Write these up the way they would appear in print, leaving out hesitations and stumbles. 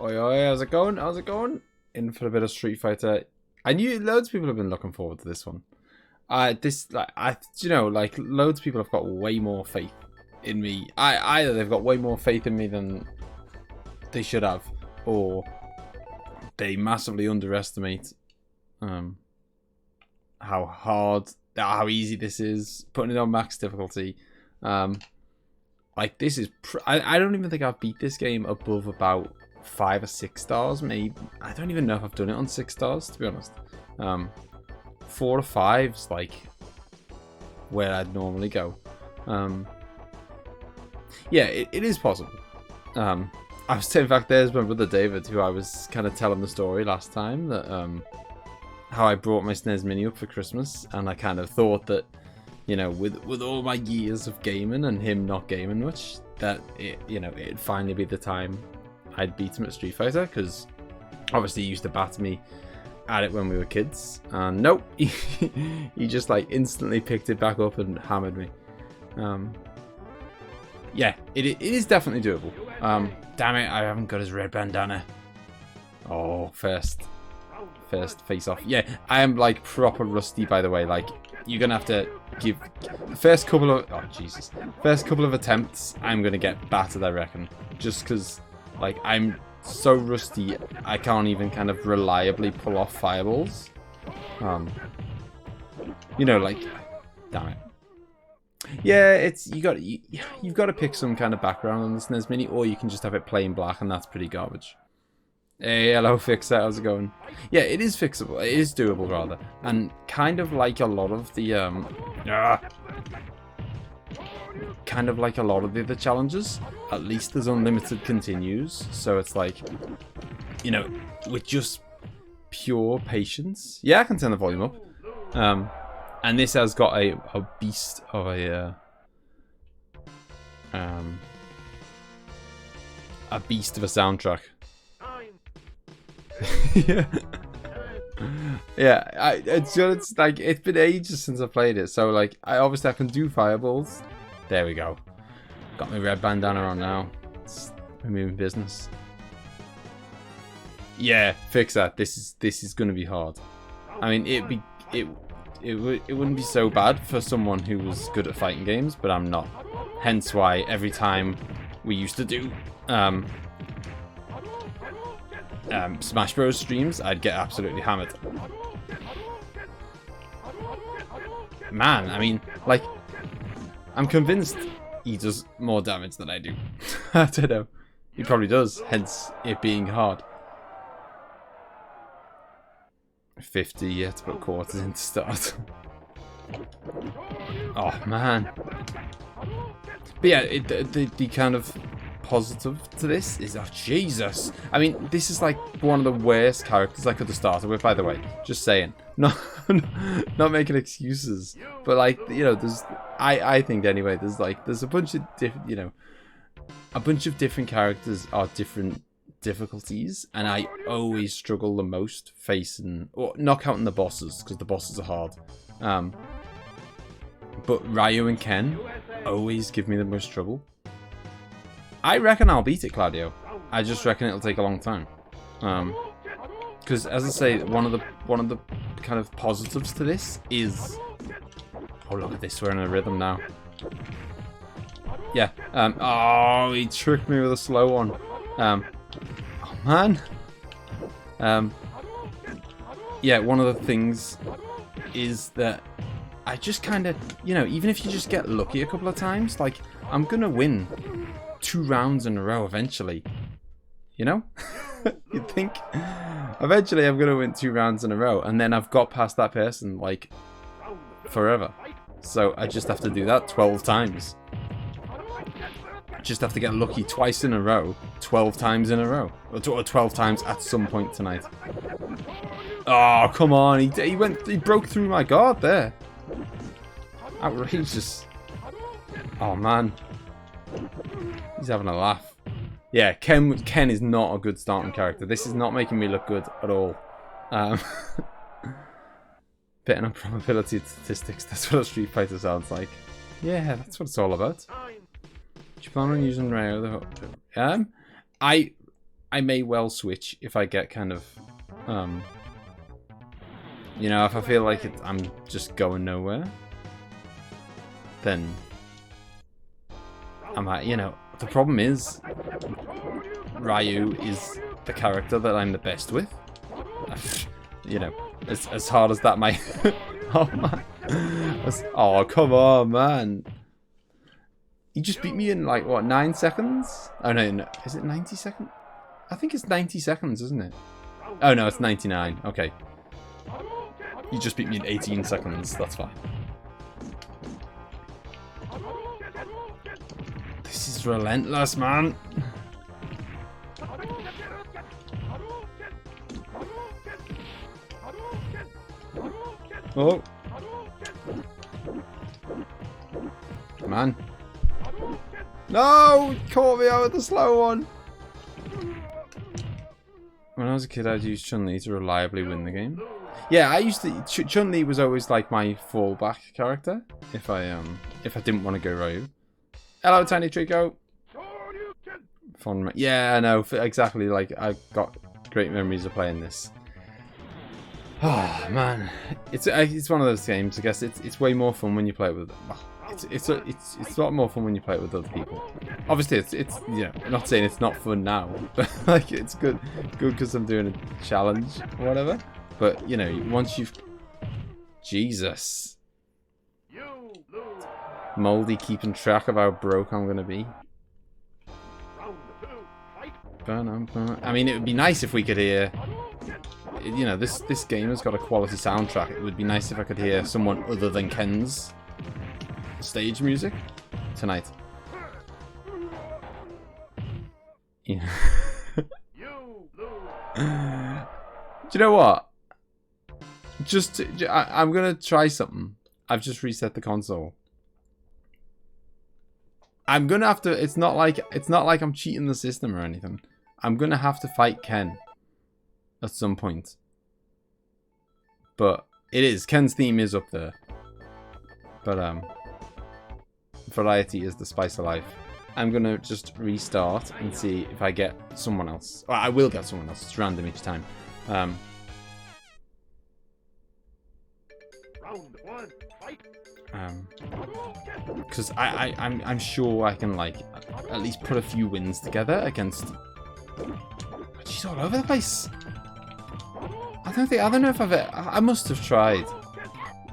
Oi, oi, how's it going? How's it going? In for a bit of Street Fighter. I knew loads of people have been looking forward to this one. Like loads of people have got way more faith in me. Either they've got way more faith in me than they should have, or they massively underestimate how easy this is. Putting it on max difficulty. Like this is, I don't even think I've beat this game above about 5 or 6 stars, maybe. I don't even know if I've done it on 6 stars, to be honest. 4 or 5's like where I'd normally go. Yeah, it is possible. I was saying, in fact, there's my brother David, who I was kind of telling the story last time, that how I brought my SNES Mini up for Christmas, and I kind of thought that, you know, with all my years of gaming and him not gaming much, that it'd finally be the time I'd beat him at Street Fighter, because obviously he used to batter me at it when we were kids, and nope, he just like instantly picked it back up and hammered me. Yeah, it is definitely doable. Damn it, I haven't got his red bandana. Oh, first face off. Yeah, I am like proper rusty, by the way. Like, you're gonna have to give the first couple of attempts, I'm gonna get battered, I reckon, just because like I'm so rusty I can't even kind of reliably pull off fireballs. You know, like, damn it. Yeah, you've got to pick some kind of background on the SNES Mini, or you can just have it plain black, and that's pretty garbage. Hey, hello, Fixer, how's it going? Yeah, it is fixable. It is doable, rather, and kind of like a lot of the other challenges. At least there's unlimited continues, so it's like, you know, with just pure patience. Yeah, I can turn the volume up. And this has got a beast of a soundtrack. Yeah. Yeah, it's like, it's been ages since I played it, so like I can do fireballs. There we go. Got my red bandana on now. It's moving business. Yeah, fix that. This is gonna be hard. I mean, it wouldn't be so bad for someone who was good at fighting games, but I'm not. Hence why every time we used to do Smash Bros streams, I'd get absolutely hammered. Man, I mean, like, I'm convinced he does more damage than I do. I don't know. He probably does, hence it being hard. 50 yet to put quarters in to start. Oh man. But yeah, the kind of positive to this is, oh Jesus. I mean, this is like one of the worst characters I could have started with, by the way. Just saying. Not making excuses. But like, you know, there's, I think anyway, there's a bunch of different, you know, a bunch of different characters are different difficulties, and I always struggle the most facing, or not counting the bosses, because the bosses are hard. But Ryu and Ken always give me the most trouble. I reckon I'll beat it, Claudio. I just reckon it'll take a long time. Because as I say, one of the kind of positives to this is, oh look at this, we're in a rhythm now. Yeah. Oh, he tricked me with a slow one. Oh man. Yeah, one of the things is that I just kind of, you know, even if you just get lucky a couple of times, like, I'm gonna win 2 rounds in a row eventually. You know? You'd think eventually I'm gonna win 2 rounds in a row, and then I've got past that person like forever. So I just have to do that 12 times. Just have to get lucky twice in a row, 12 times in a row, or 12 times at some point tonight. Oh come on! He broke through my guard there. Outrageous. Oh man, he's having a laugh. Yeah, Ken is not a good starting character. This is not making me look good at all. Betting on probability statistics, that's what a Street Fighter sounds like. Yeah, that's what it's all about. Do you plan on using Ryu? I may well switch if I get kind of, you know, if I feel like I'm just going nowhere, then I might, you know. The problem is, Ryu is the character that I'm the best with. You know, as hard as that might. Oh man! Oh come on, man! You just beat me in like what, 9 seconds? Oh no, is it 90 seconds? I think it's 90 seconds, isn't it? Oh no, it's 99. Okay. You just beat me in 18 seconds. That's fine. This is relentless, man. Oh. Man. No! Caught me out with the slow one. When I was a kid, I'd use Chun-Li to reliably win the game. Yeah, I used to. Chun-Li was always like my fallback character if I didn't want to go Ryu. Hello, Tiny Trico. Fun. Yeah, I know exactly. Like I got great memories of playing this. Oh man, it's one of those games. I guess it's way more fun when you play it with. Well, it's a lot more fun when you play it with other people. Obviously, it's you know, I'm not saying it's not fun now, but like it's good because I'm doing a challenge or whatever. But you know, once you've, Jesus, Moldy keeping track of how broke I'm gonna be. I mean, it would be nice if we could hear. You know, this game has got a quality soundtrack. It would be nice if I could hear someone other than Ken's stage music tonight. Yeah. Do you know what? I'm gonna try something. I've just reset the console. I'm gonna have to. It's not like I'm cheating the system or anything. I'm gonna have to fight Ken at some point. But it is. Ken's theme is up there. But variety is the spice of life. I'm gonna just restart and see if I get someone else. Well, I will get someone else. It's random each time. Round 1, fight. Because I'm sure I can like at least put a few wins together against. She's all over the place. I don't know if I must have tried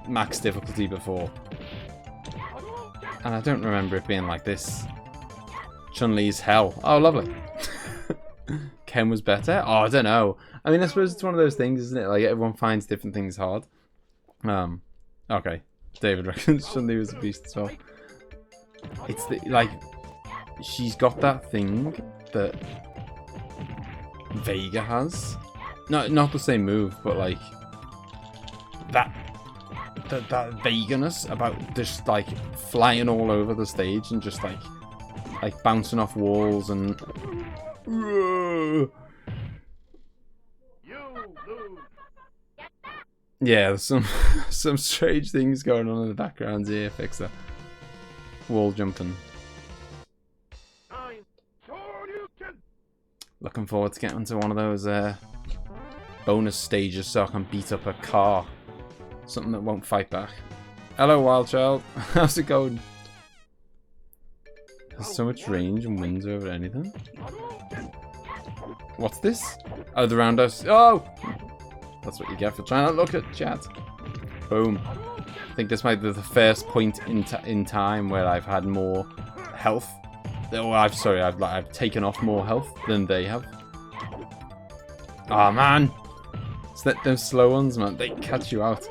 max difficulty before, and I don't remember it being like this. Chun-Li's hell. Oh, lovely. Ken was better. Oh, I don't know. I mean, I suppose it's one of those things, isn't it? Like, everyone finds different things hard. Okay. David reckons Chun-Li was a beast as well. It's the, like, she's got that thing that Vega has. Not the same move, but like that vagueness about just like flying all over the stage and just like bouncing off walls and yeah, there's some strange things going on in the background here. Fixer wall jumping. Looking forward to getting to one of those bonus stages so I can beat up a car. Something that won't fight back. Hello, wild child. How's it going? There's so much range and wins over anything. What's this? Oh, the roundhouse. Oh! That's what you get for trying to look at chat. Boom. I think this might be the first point in time where I've had more health. Oh, I've taken off more health than they have. Oh man, it's those slow ones, man. They catch you out.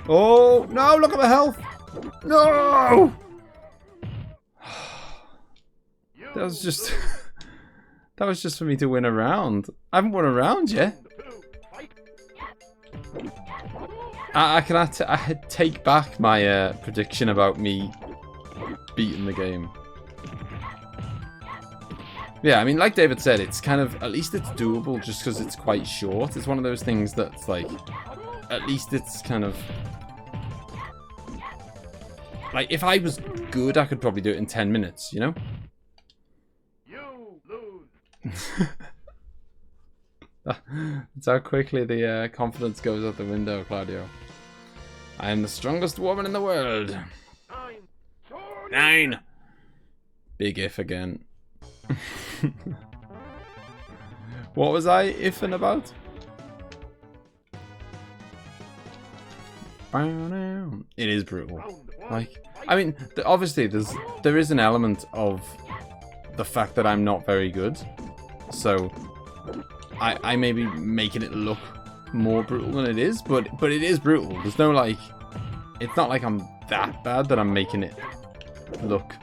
Oh no! Look at my health. No. That was just that was just for me to win a round. I haven't won a round yet. I take back my prediction about me beating the game. Yeah, I mean, like David said, it's kind of, at least it's doable just because it's quite short. It's one of those things that's like, at least it's kind of... Like, if I was good, I could probably do it in 10 minutes, you know? You lose. That's how quickly the confidence goes out the window, Claudio. I am the strongest woman in the world. 9. Big if again. What was I ifing about? It is brutal. Like, I mean, obviously there is an element of the fact that I'm not very good, so I may be making it look more brutal than it is, but it is brutal. There's no like, it's not like I'm that bad that I'm making it look.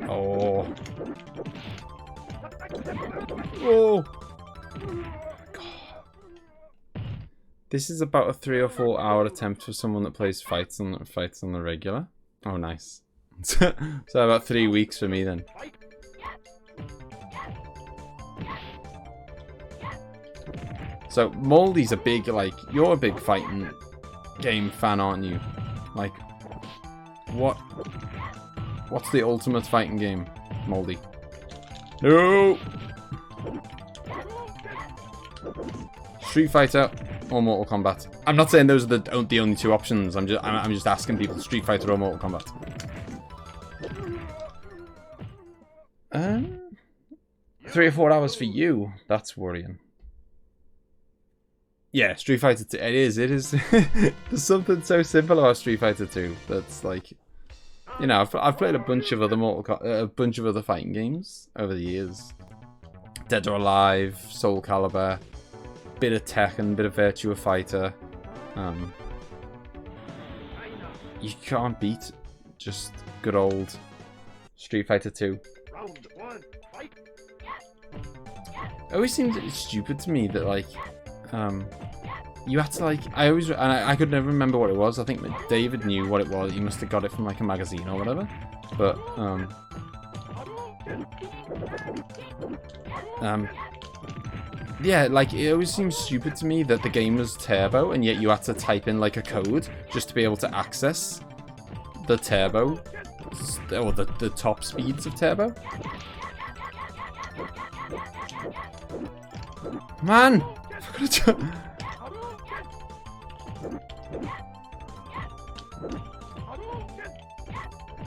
Oh. Oh. God. This is about a 3 or 4 hour attempt for someone that plays fights on the regular. Oh, nice. So about 3 weeks for me then. So Moldy's a big, like, you're a big fighting game fan, aren't you? Like, what's the ultimate fighting game, Moldy? No. Street Fighter or Mortal Kombat? I'm not saying those are the only two options. I'm just asking people, Street Fighter or Mortal Kombat. 3 or 4 hours for you. That's worrying. Yeah, Street Fighter 2. It is. There's something so simple about Street Fighter 2 that's like, you know, I've played a bunch of other fighting games over the years. Dead or Alive, Soul Calibur, bit of Tekken, bit of Virtua Fighter. You can't beat just good old Street Fighter 2. It always seemed stupid to me that like, you had to like, I could never remember what it was. I think David knew what it was. He must have got it from like a magazine or whatever. But yeah, like it always seems stupid to me that the game was turbo and yet you had to type in like a code just to be able to access the turbo or the top speeds of turbo. Man!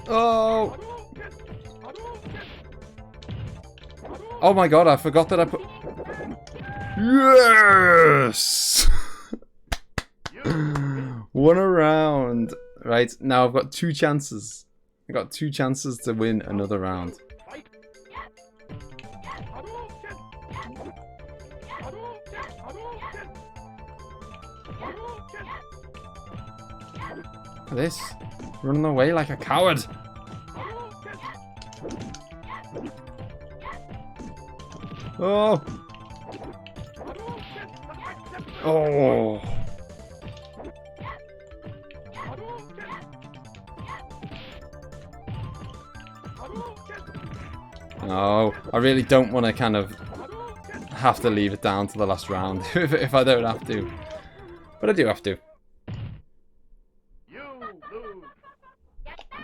Oh! Oh my god, I forgot that I put... Yes! One around. Right, now I've got 2 chances. I've got 2 chances to win another round. Look at this. Running away like a coward. Oh. Oh. No, I really don't want to kind of have to leave it down to the last round if I don't have to. But I do have to.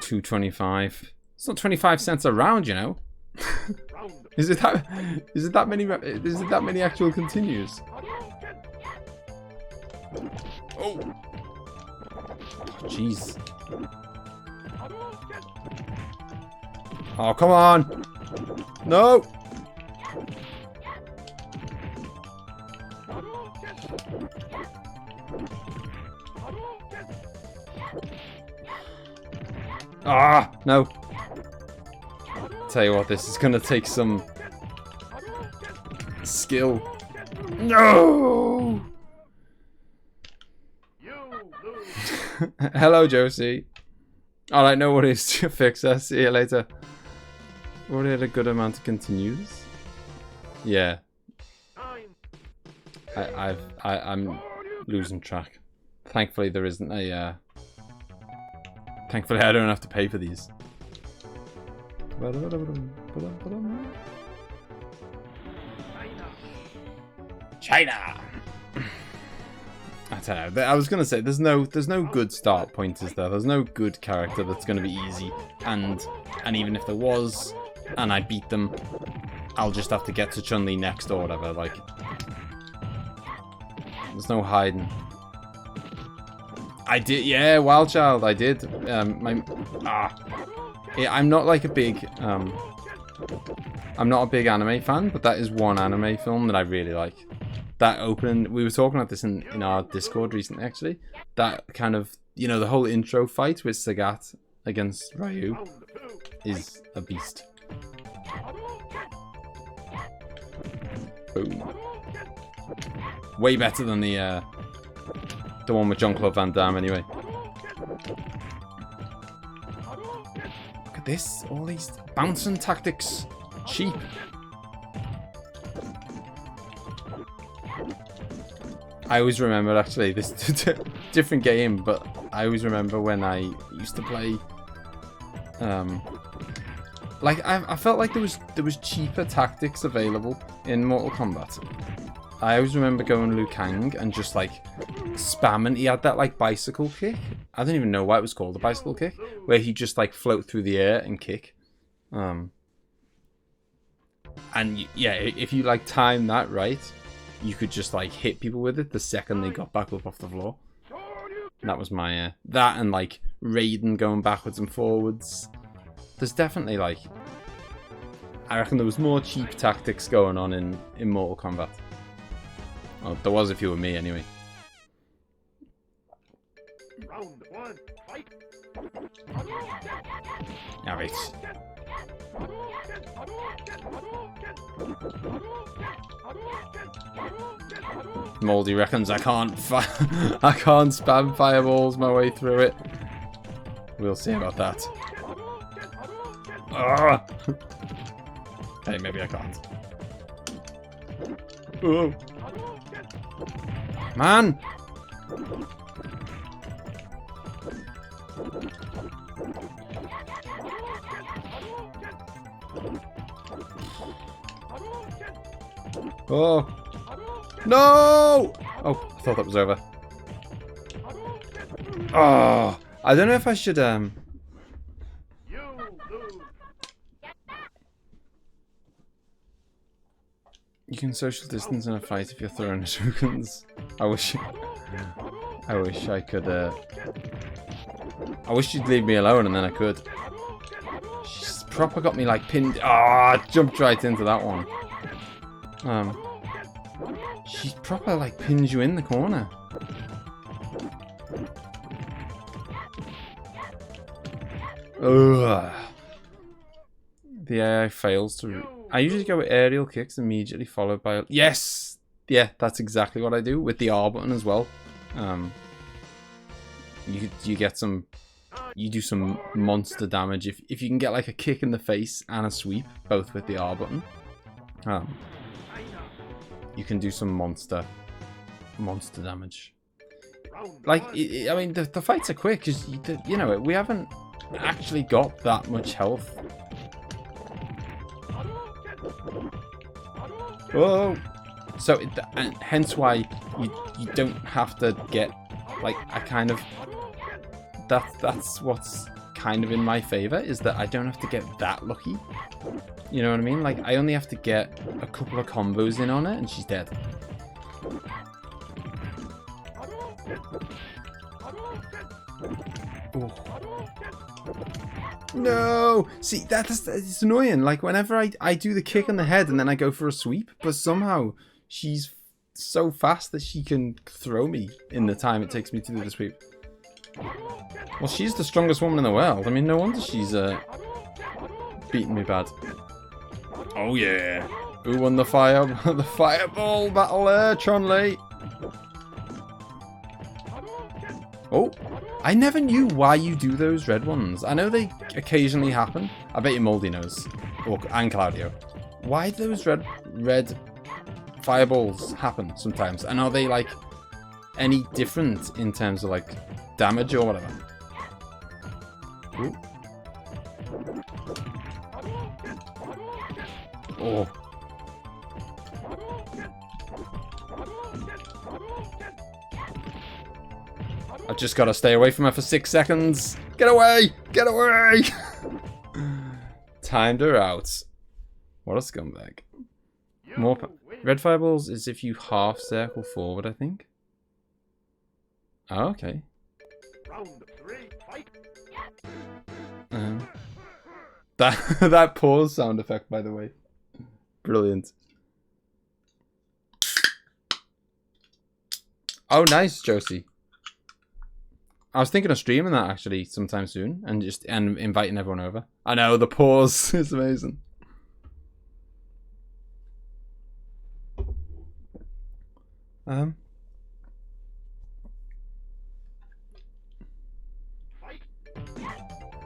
2.25. It's not 25 cents a round, you know. Is it that many actual continues? Oh. Jeez. Oh, come on. No. Ah, no. Tell you what, this is gonna take some skill. No. Hello, Josie. Alright, no worries. Fix us. See you later. Already had a good amount of continues. Yeah. I'm losing track. Thankfully, there isn't a. Thankfully, I don't have to pay for these. China. I don't know. I was gonna say there's no good start point, is there? There's no good character that's gonna be easy, and even if there was, and I beat them, I'll just have to get to Chun-Li next or whatever. Like, there's no hiding. I did, yeah, Wild Child. I did. Yeah, I'm not like a big. I'm not a big anime fan, but that is one anime film that I really like. That opening, we were talking about this in our Discord recently, actually. That kind of, you know, the whole intro fight with Sagat against Ryu is a beast. Boom. Way better than the one with Jean-Claude Van Damme, anyway. Look at this, all these bouncing tactics. Cheap. I always remember, actually, this different game, but I always remember when I used to play. Like I felt like there was cheaper tactics available in Mortal Kombat. I always remember going Liu Kang and just like spamming. He had that like bicycle kick. I don't even know why it was called a bicycle kick, where he just like float through the air and kick. And yeah, if you like time that right, you could just like hit people with it the second they got back up off the floor. And that was my that, and like Raiden going backwards and forwards. There's definitely like, I reckon there was more cheap tactics going on in Mortal Kombat. Well, there was if you were me anyway. Round one, fight. Alright. Moldy reckons I can't spam fireballs my way through it. We'll see about that. Hey, maybe I can't. Oh. Man! Oh! No! Oh, I thought that was over. Oh! I don't know if I should, You can social distance in a fight if you're throwing shurikens. I wish I could, I wish you'd leave me alone and then I could. She's proper got me like pinned. Ah, oh, jumped right into that one. She's proper like pins you in the corner. Ugh. The AI fails to... I usually go with aerial kicks immediately followed by... Yes! Yeah, that's exactly what I do with the R button as well. You get some... You do some monster damage if you can get like a kick in the face and a sweep, both with the R button. You can do some monster damage. Like, I mean, the fights are quick because you know we haven't actually got that much health. Whoa! So and hence why you don't have to get like I kind of that's what's kind of in my favor is that I don't have to get that lucky. You know what I mean? Like I only have to get a couple of combos in on it and she's dead. Ooh. No! See, it's annoying. Like, whenever I do the kick on the head and then I go for a sweep, but somehow she's so fast that she can throw me in the time it takes me to do the sweep. Well, she's the strongest woman in the world. I mean, no wonder she's beating me bad. Oh, yeah. Who won the fireball battle there, Chun-Li? Oh. I never knew why you do those red ones. I know they occasionally happen. I bet you Moldy knows. And Claudio. Why do those red fireballs happen sometimes? And are they like any different in terms of like damage or whatever? Ooh. Oh. I've just got to stay away from her for 6 seconds. Get away! Get away! Timed her out. What a scumbag. More red fireballs is if you half circle forward, I think. Oh, okay. That pause sound effect, by the way. Brilliant. Oh, nice, Josie. I was thinking of streaming that actually sometime soon and inviting everyone over. I know, the pause is amazing.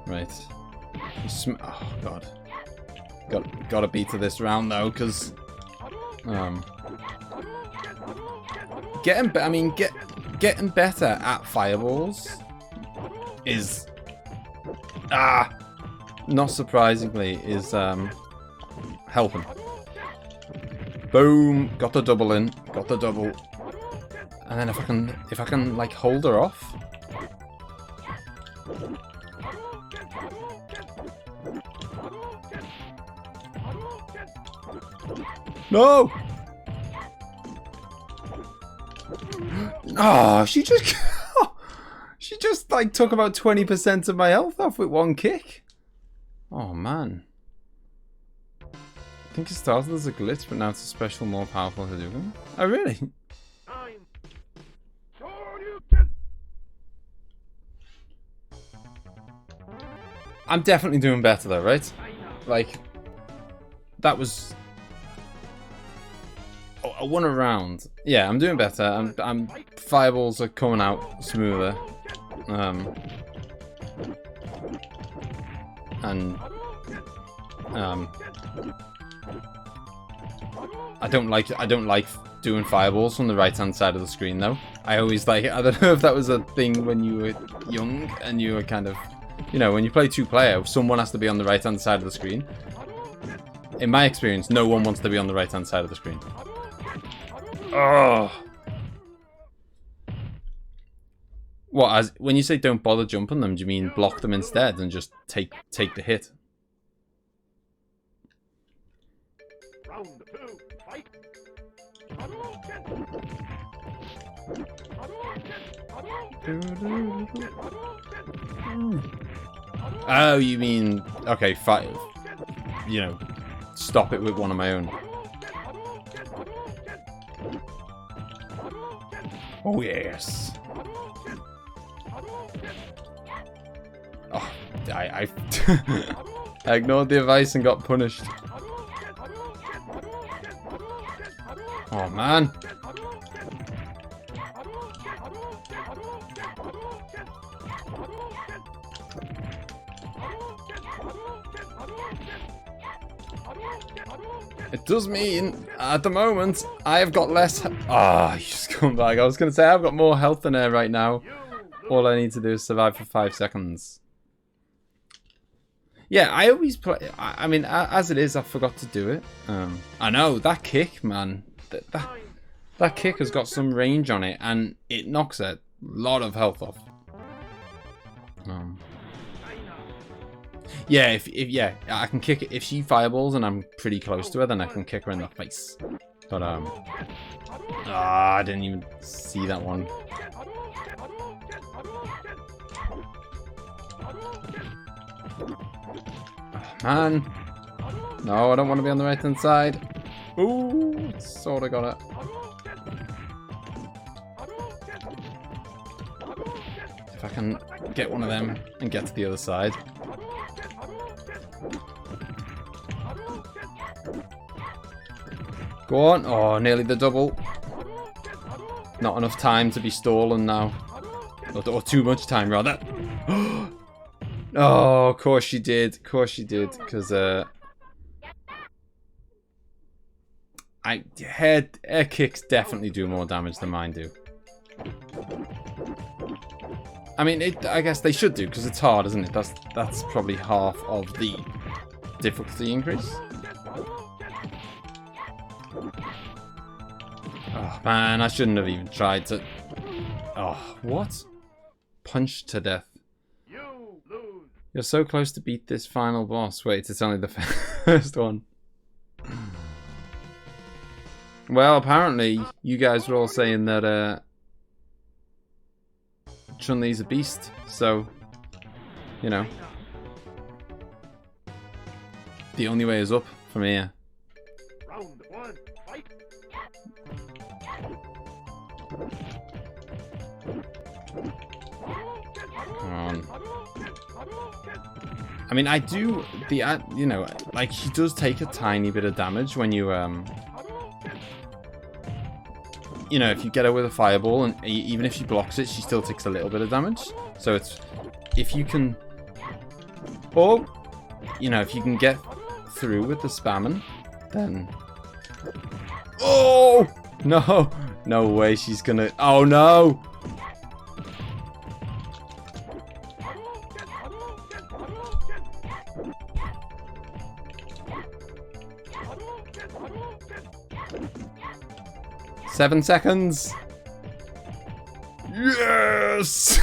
Right. Oh god. Gotta beat to this round though, because getting better at fireballs is not surprisingly is helping. Boom, got the double in, got the double. And then if I can like hold her off. No! Oh, she just like took about 20% of my health off with one kick. Oh man. I think it started as a glitch, but now it's a special, more powerful Hadouken. Oh really? I'm definitely doing better though, right? Like, that was I won a round. Yeah, I'm doing better. I'm fireballs are coming out smoother. I don't like doing fireballs from the right hand side of the screen though. I always like, I don't know if that was a thing when you were young and you were kind of, you know, when you play 2-player, someone has to be on the right hand side of the screen. In my experience, no one wants to be on the right hand side of the screen. Oh. What, when you say don't bother jumping them, do you mean block them instead and just take the hit? Oh, you mean, okay, 5. You know, stop it with one of my own. Oh, yes. Oh, I ignored the advice and got punished. Oh man. It does mean, at the moment, I have got less... Ah, you just come back. I was going to say, I've got more health than air right now. All I need to do is survive for 5 seconds. Yeah, I always play... I mean, as it is, I forgot to do it. I know, that kick, man. That kick has got some range on it, and it knocks a lot of health off. Yeah, if yeah, I can kick it. If she fireballs and I'm pretty close to her, then I can kick her in the face. But I didn't even see that one. Oh, man, no, I don't want to be on the right hand side. Ooh, sort of got it. If I can get one of them and get to the other side. Go on. Oh, nearly the double. Not enough time to be stolen now. Or too much time, rather. Oh, of course she did. Of course she did. Because, her kicks definitely do more damage than mine do. I mean, I guess they should do, because it's hard, isn't it? That's probably half of the difficulty increase. Oh, man, I shouldn't have even tried to... Oh, what? Punched to death. You're so close to beat this final boss. Wait, it's only the first one. Well, apparently, you guys were all saying that Chun-Li's a beast, so, you know. The only way is up from here. Round one, fight. Come on. I mean, I do the, you know, like she does take a tiny bit of damage when you, you know, if you get her with a fireball, and even if she blocks it, she still takes a little bit of damage. So it's, if you can, or, you know, if you can get through with the spamming, then, oh, no, no way she's gonna, oh no. Seven seconds. Yes.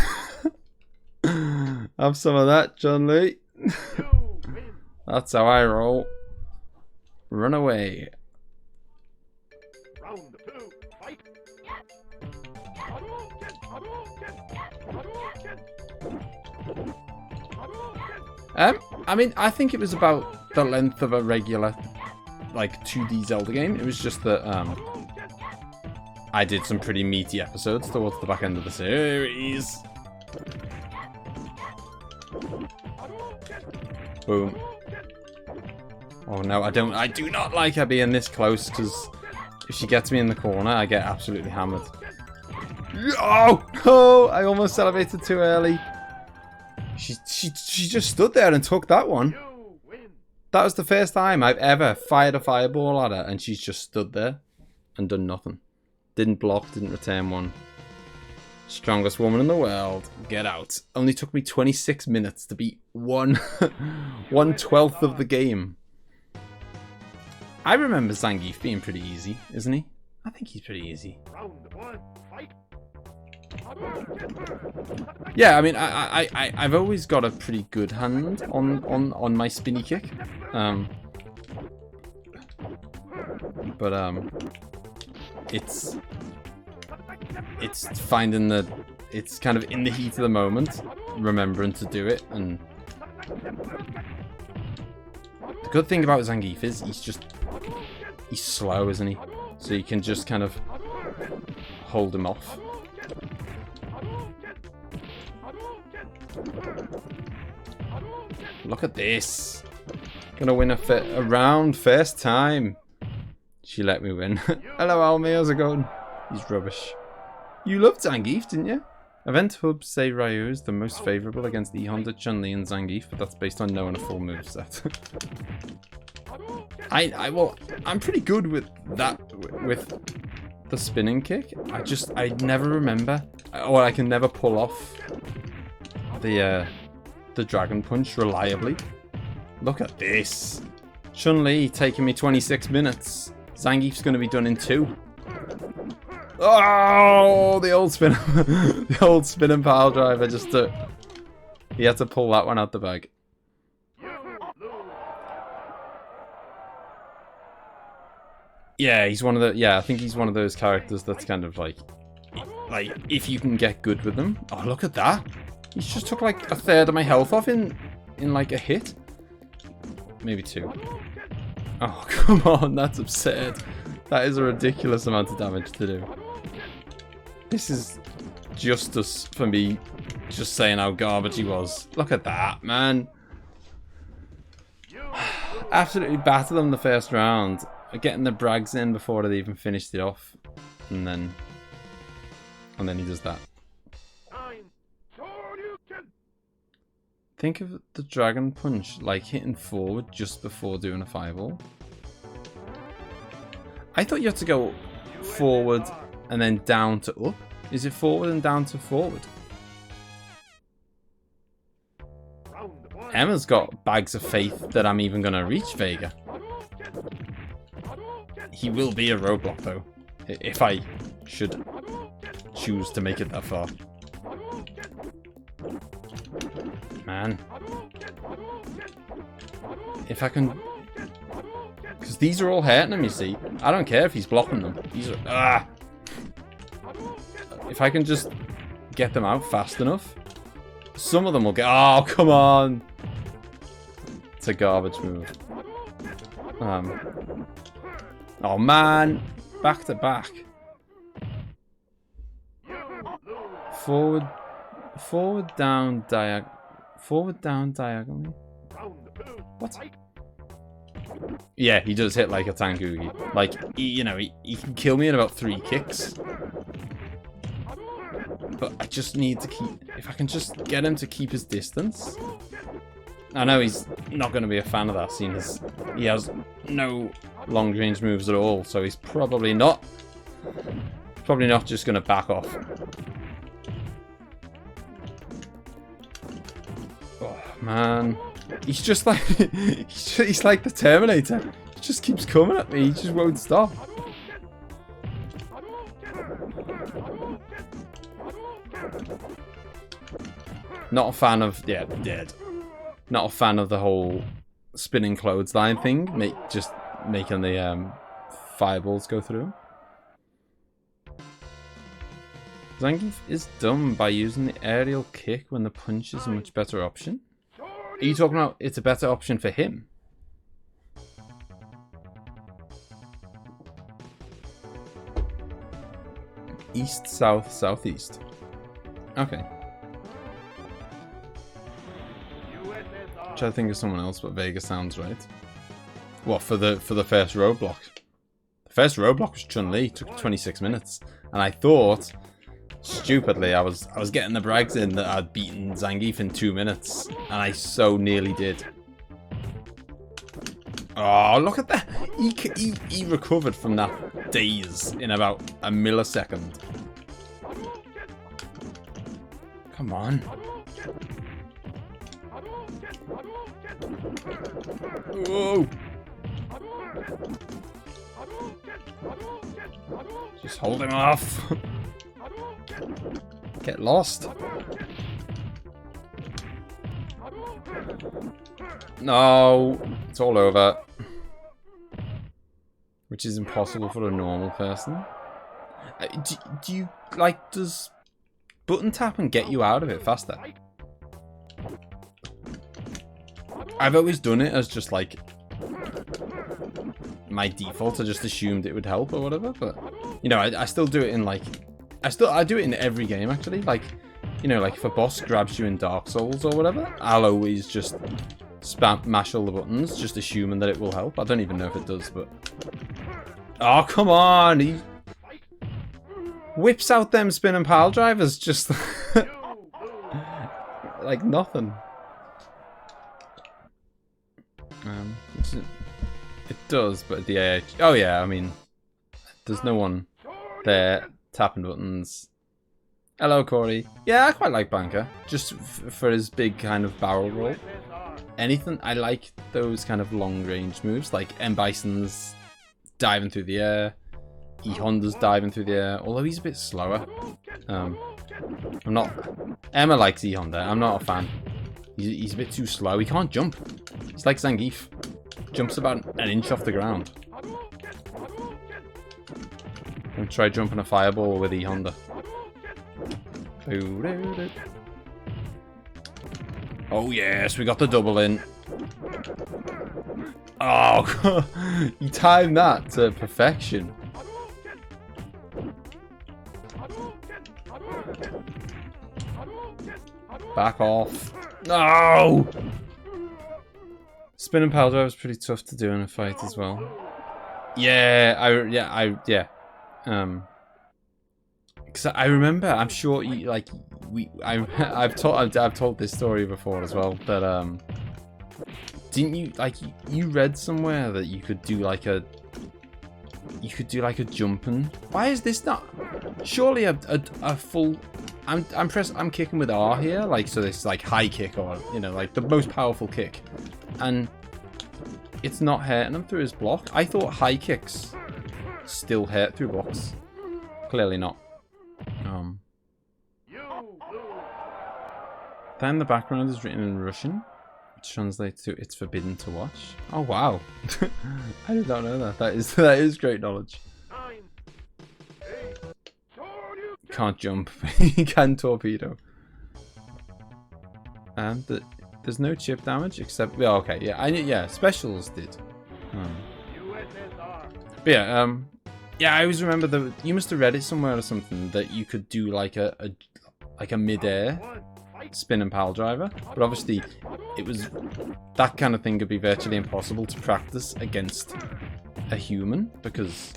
Have some of that, Chun-Li. That's how I roll. Run away. Round two, fight. I mean, I think it was about the length of a regular, like, 2D Zelda game. It was just that, I did some pretty meaty episodes towards the back end of the series. Boom. Oh no, I do not like her being this close, because if she gets me in the corner, I get absolutely hammered. Oh! Oh! I almost celebrated too early. She just stood there and took that one. That was the first time I've ever fired a fireball at her, and she's just stood there and done nothing. Didn't block, didn't return one. Strongest woman in the world. Get out. Only took me 26 minutes to beat 1/12 of the game. I remember Zangief being pretty easy, isn't he? I think he's pretty easy. Yeah, I mean, I've always got a pretty good hand on my spinny kick. It's finding the, it's kind of in the heat of the moment, remembering to do it, and the good thing about Zangief is he's slow, isn't he? So you can just kind of hold him off. Look at this. Gonna win a round first time. She let me win. Hello, Almi. How's it going? He's rubbish. You loved Zangief, didn't you? Event hubs say Ryu is the most favourable against E-Honda, Chun-Li and Zangief, but that's based on knowing a full moveset. Well, I'm pretty good with that, with the spinning kick. I never remember, or I can never pull off the Dragon Punch reliably. Look at this. Chun-Li taking me 26 minutes. Zangief's going to be done in 2. Oh, the old spin, the old spinning pile driver. He had to pull that one out the bag. Yeah, he's one of the. Yeah, I think he's one of those characters that's kind of like if you can get good with them. Oh, look at that! He's just took like a third of my health off in like a hit, maybe 2. Oh, come on, that's absurd. That is a ridiculous amount of damage to do. This is justice for me just saying how garbage he was. Look at that, man. Absolutely battered them the first round. Getting the brags in before they even finished it off. And then he does that. Think of the Dragon Punch like hitting forward just before doing a fireball. I thought you had to go forward and then down to up. Is it forward and down to forward? Emma's got bags of faith that I'm even going to reach Vega. He will be a roadblock though, if I should choose to make it that far. Man. If I can... Because these are all hurting him, you see. I don't care if he's blocking them. These are... Ah! If I can just get them out fast enough, some of them will get... Oh, come on! It's a garbage move. Oh, man! Back to back. Forward, down, diagonally. What? Yeah, he does hit like a Tangugi. Like, he can kill me in about 3 kicks. But I just need to keep... If I can just get him to keep his distance. I know he's not going to be a fan of that, seeing as he has no long-range moves at all. So he's probably not just going to back off. Oh, man. He's just like... he's like the Terminator. He just keeps coming at me. He just won't stop. Not a fan of... Yeah, dead. Not a fan of the whole spinning clothesline thing. Just making the fireballs go through. Zangief is dumb by using the aerial kick when the punch is a much better option. Are you talking about it's a better option for him? East, south, southeast. Okay. Try to think of someone else, but Vega sounds right. What, for the first roadblock? The first roadblock was Chun-Li. Took 26 minutes, and I thought, stupidly, I was getting the brags in that I'd beaten Zangief in 2 minutes, and I so nearly did. Oh, look at that! He recovered from that daze in about a millisecond. Come on. Whoa! Just hold him off. Get lost. No, it's all over. Which is impossible for a normal person. Do you like, does button tapping get you out of it faster? I've always done it as just like my default. I just assumed it would help or whatever, but you know, I still do it in like I do it in every game actually. Like, you know, like if a boss grabs you in Dark Souls or whatever, I'll always just mash all the buttons, just assuming that it will help. I don't even know if it does, but... Oh, come on! He whips out them spinning pile drivers just... like nothing. It does, but the AH... Oh yeah, I mean... There's no one there tapping buttons. Hello, Corey. Yeah, I quite like Banker. Just for his big kind of barrel roll. Anything, I like those kind of long range moves, like M. Bison's diving through the air, E. Honda's diving through the air, although he's a bit slower. I'm not... Emma likes E. Honda, I'm not a fan. He's a bit too slow, he can't jump. He's like Zangief. Jumps about an inch off the ground. And try jumping a fireball with E. Honda. Oh yes, we got the double in. Oh, you timed that to perfection. Back off. No! Spinning pile drive is pretty tough to do in a fight as well. Yeah, because I remember, I'm sure you, like I've told this story before as well. That didn't you you read somewhere that you could do like a jumping? Why is this not? Surely a full. I'm kicking with R here, like so this like high kick or like the most powerful kick, and it's not hurting him through his block. I thought high kicks still hurt through blocks. Clearly not. Then the background is written in Russian, which translates to "It's forbidden to watch." Oh wow! I did not know that. That is great knowledge. Can't jump. He can torpedo. And there's no chip damage except. Yeah, okay. Yeah, specials did. But yeah, yeah. I always remember you must have read it somewhere or something that you could do like a mid-air spin and pile driver, but obviously it was that kind of thing could be virtually impossible to practice against a human because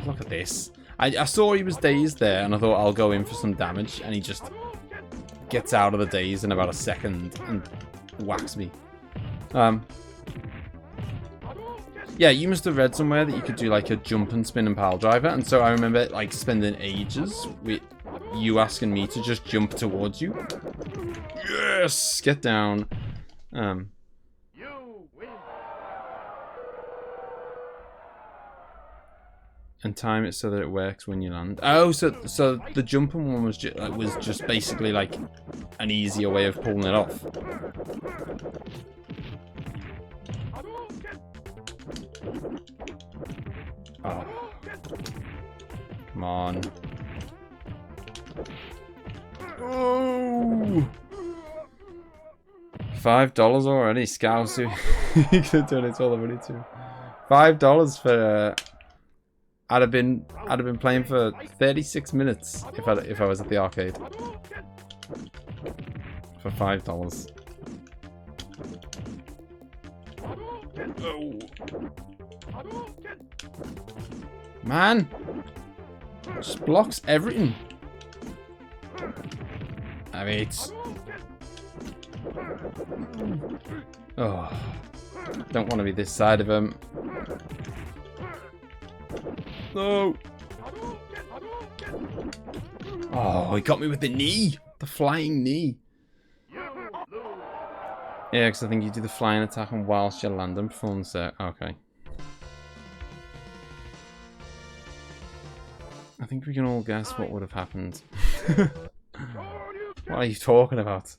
look at this. I saw he was dazed there and I thought I'll go in for some damage, and he just gets out of the daze in about a second and whacks me. Yeah, you must have read somewhere that you could do like a jump and spin and pile driver, and so I remember like spending ages with you asking me to just jump towards you. Yes! Get down. And time it so that it works when you land. Oh, so the jumping one was just basically like an easier way of pulling it off. Oh. Come on. Oh! $5 already, Scouse. You could donate all the money to. $5 for. I'd have been playing for 36 minutes if I was at the arcade. For $5. Oh. Man! Just blocks everything. I mean, it's... Oh. Don't want to be this side of him. No! Oh, he got me with the knee! The flying knee. Yeah, because I think you do the flying attack and whilst you're landing, perform set. Okay. I think we can all guess what would have happened. What are you talking about?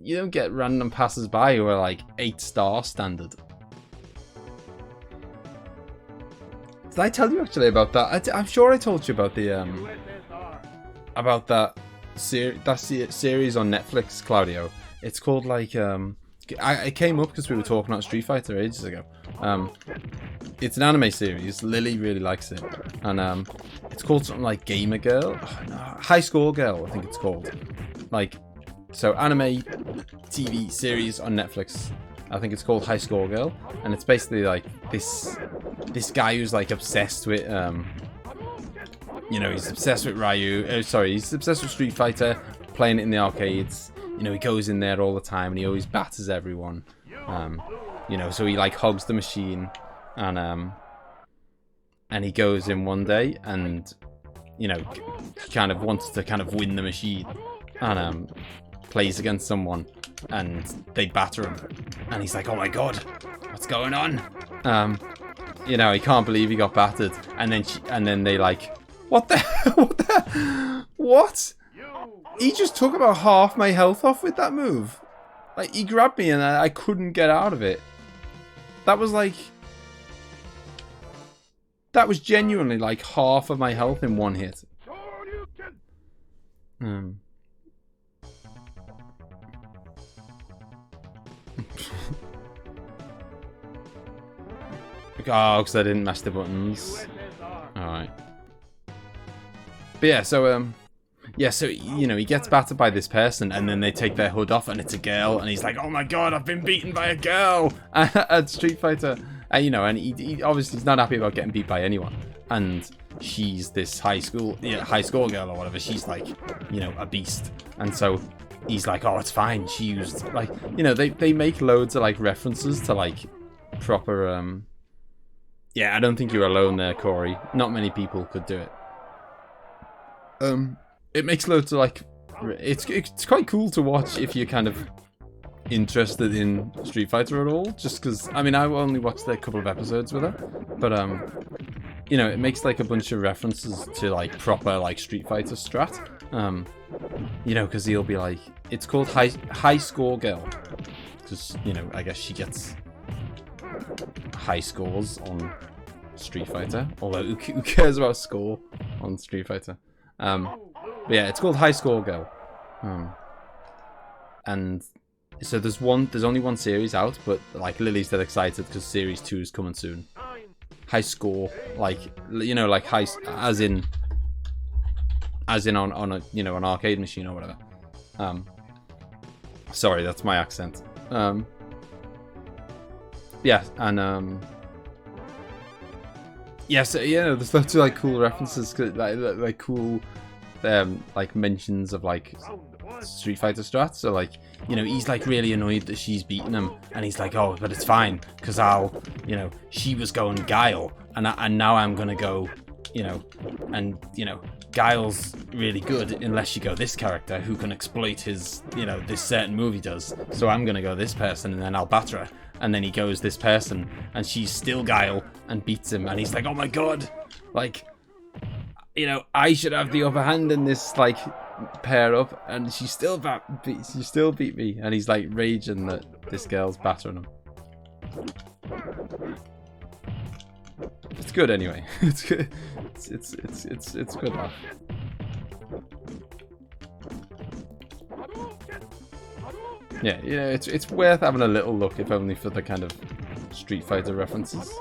You don't get random passers-by who are like 8-star standard. Did I tell you actually about that? I'm sure I told you about the about that series on Netflix, Claudio. It's called like it came up because we were talking about Street Fighter ages ago. It's an anime series. Lily really likes it, and it's called something like Gamer Girl, High Score Girl, I think it's called. Like, so anime TV series on Netflix. I think it's called High Score Girl, and it's basically like this guy who's like obsessed with you know, he's obsessed with Ryu. Sorry, he's obsessed with Street Fighter, playing it in the arcades. You know, he goes in there all the time, and he always batters everyone. You know, so he like hogs the machine, and he goes in one day, and you know, kind of wants to kind of win the machine, and plays against someone, and they batter him, and he's like, oh my god, what's going on? You know, he can't believe he got battered, and then they like, what the what? He just took about half my health off with that move. Like, he grabbed me and I couldn't get out of it. That was like, that was genuinely like half of my health in one hit. Oh, because I didn't mash the buttons. Alright. But yeah, so, you know, he gets battered by this person, and then they take their hood off, and it's a girl, and he's like, oh my god, I've been beaten by a girl at Street Fighter. You know, and he obviously he's not happy about getting beat by anyone. And she's this high score girl or whatever. She's like, you know, a beast. And so he's like, oh, it's fine. She used, like, you know, they make loads of, like, references to, like, proper, yeah, I don't think you're alone there, Corey. Not many people could do it. It makes loads of, like, it's quite cool to watch if you're kind of interested in Street Fighter at all. Just because, I mean, I only watched a couple of episodes with her, but you know, it makes like a bunch of references to like proper like Street Fighter strat. You know, because he'll be like, it's called high score girl, because, you know, I guess she gets high scores on Street Fighter. Although who cares about score on Street Fighter? But yeah, it's called High Score Girl. And so there's only one series out, but like Lily's dead excited because series 2 is coming soon. High score, like, you know, like high, as in on a, you know, an arcade machine or whatever. Sorry, that's my accent. Yeah, and yeah, so you know, there's lots of like cool references, like cool like mentions of like Street Fighter strats. So like, you know, he's like really annoyed that she's beating him, and he's like, oh, but it's fine, because I'll, you know, she was going Guile, and now I'm gonna go, you know, and you know, Guile's really good unless you go this character who can exploit his, you know, this certain move he does. So I'm gonna go this person, and then I'll batter her. And then he goes this person, and she's still Guile, and beats him, and he's like, oh my god, like, you know, I should have the upper hand in this, like, pair up, and she still beat me, and he's like raging that this girl's battering him. It's good anyway. It's good. It's good laugh. Yeah, you know, it's worth having a little look, if only for the kind of Street Fighter references.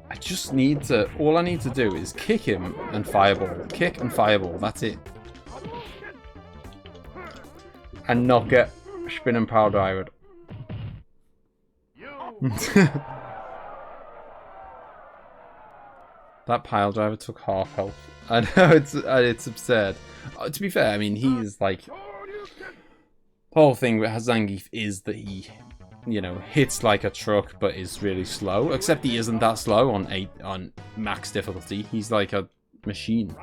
I just need to, all I need to do is kick him and fireball. Kick and fireball, that's it. And not get spin and power drivered. That pile driver took half health. I know, it's absurd. To be fair, I mean, he's like, the whole thing with Zangief is that he, you know, hits like a truck but is really slow. Except he isn't that slow on max difficulty. He's like a machine.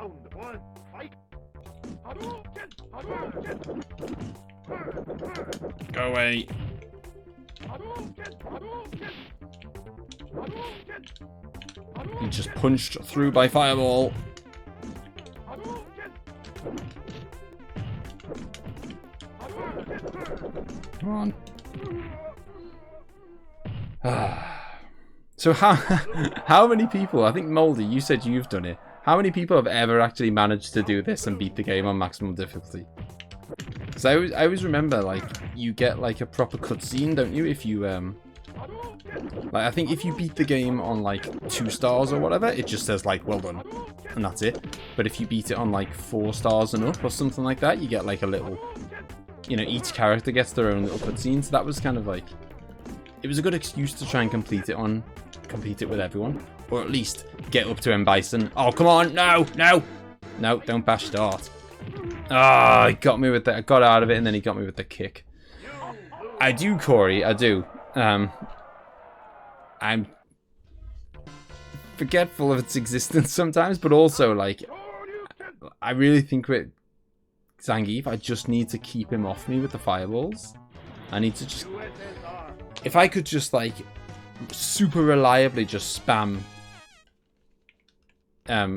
Go away. He just punched through by fireball. Come on. So how many people, I think Moldy, you said you've done it. How many people have ever actually managed to do this and beat the game on maximum difficulty? Because I always remember, like, you get like a proper cutscene, don't you, if you like, I think if you beat the game on like 2 stars or whatever, it just says like, well done, and that's it. But if you beat it on like 4 stars and up or something like that, you get like a little you know, each character gets their own little cutscene. So that was kind of like, it was a good excuse to try and complete it with everyone, or at least get up to M. Bison. Oh, come on, no, no, no, don't bash start. Ah, he got me with that. I got out of it, and then he got me with the kick. I do, Corey. I do. I'm forgetful of its existence sometimes, but also, like, I really think with Zangief, I just need to keep him off me with the fireballs. I need to just... If I could just, like, super reliably just spam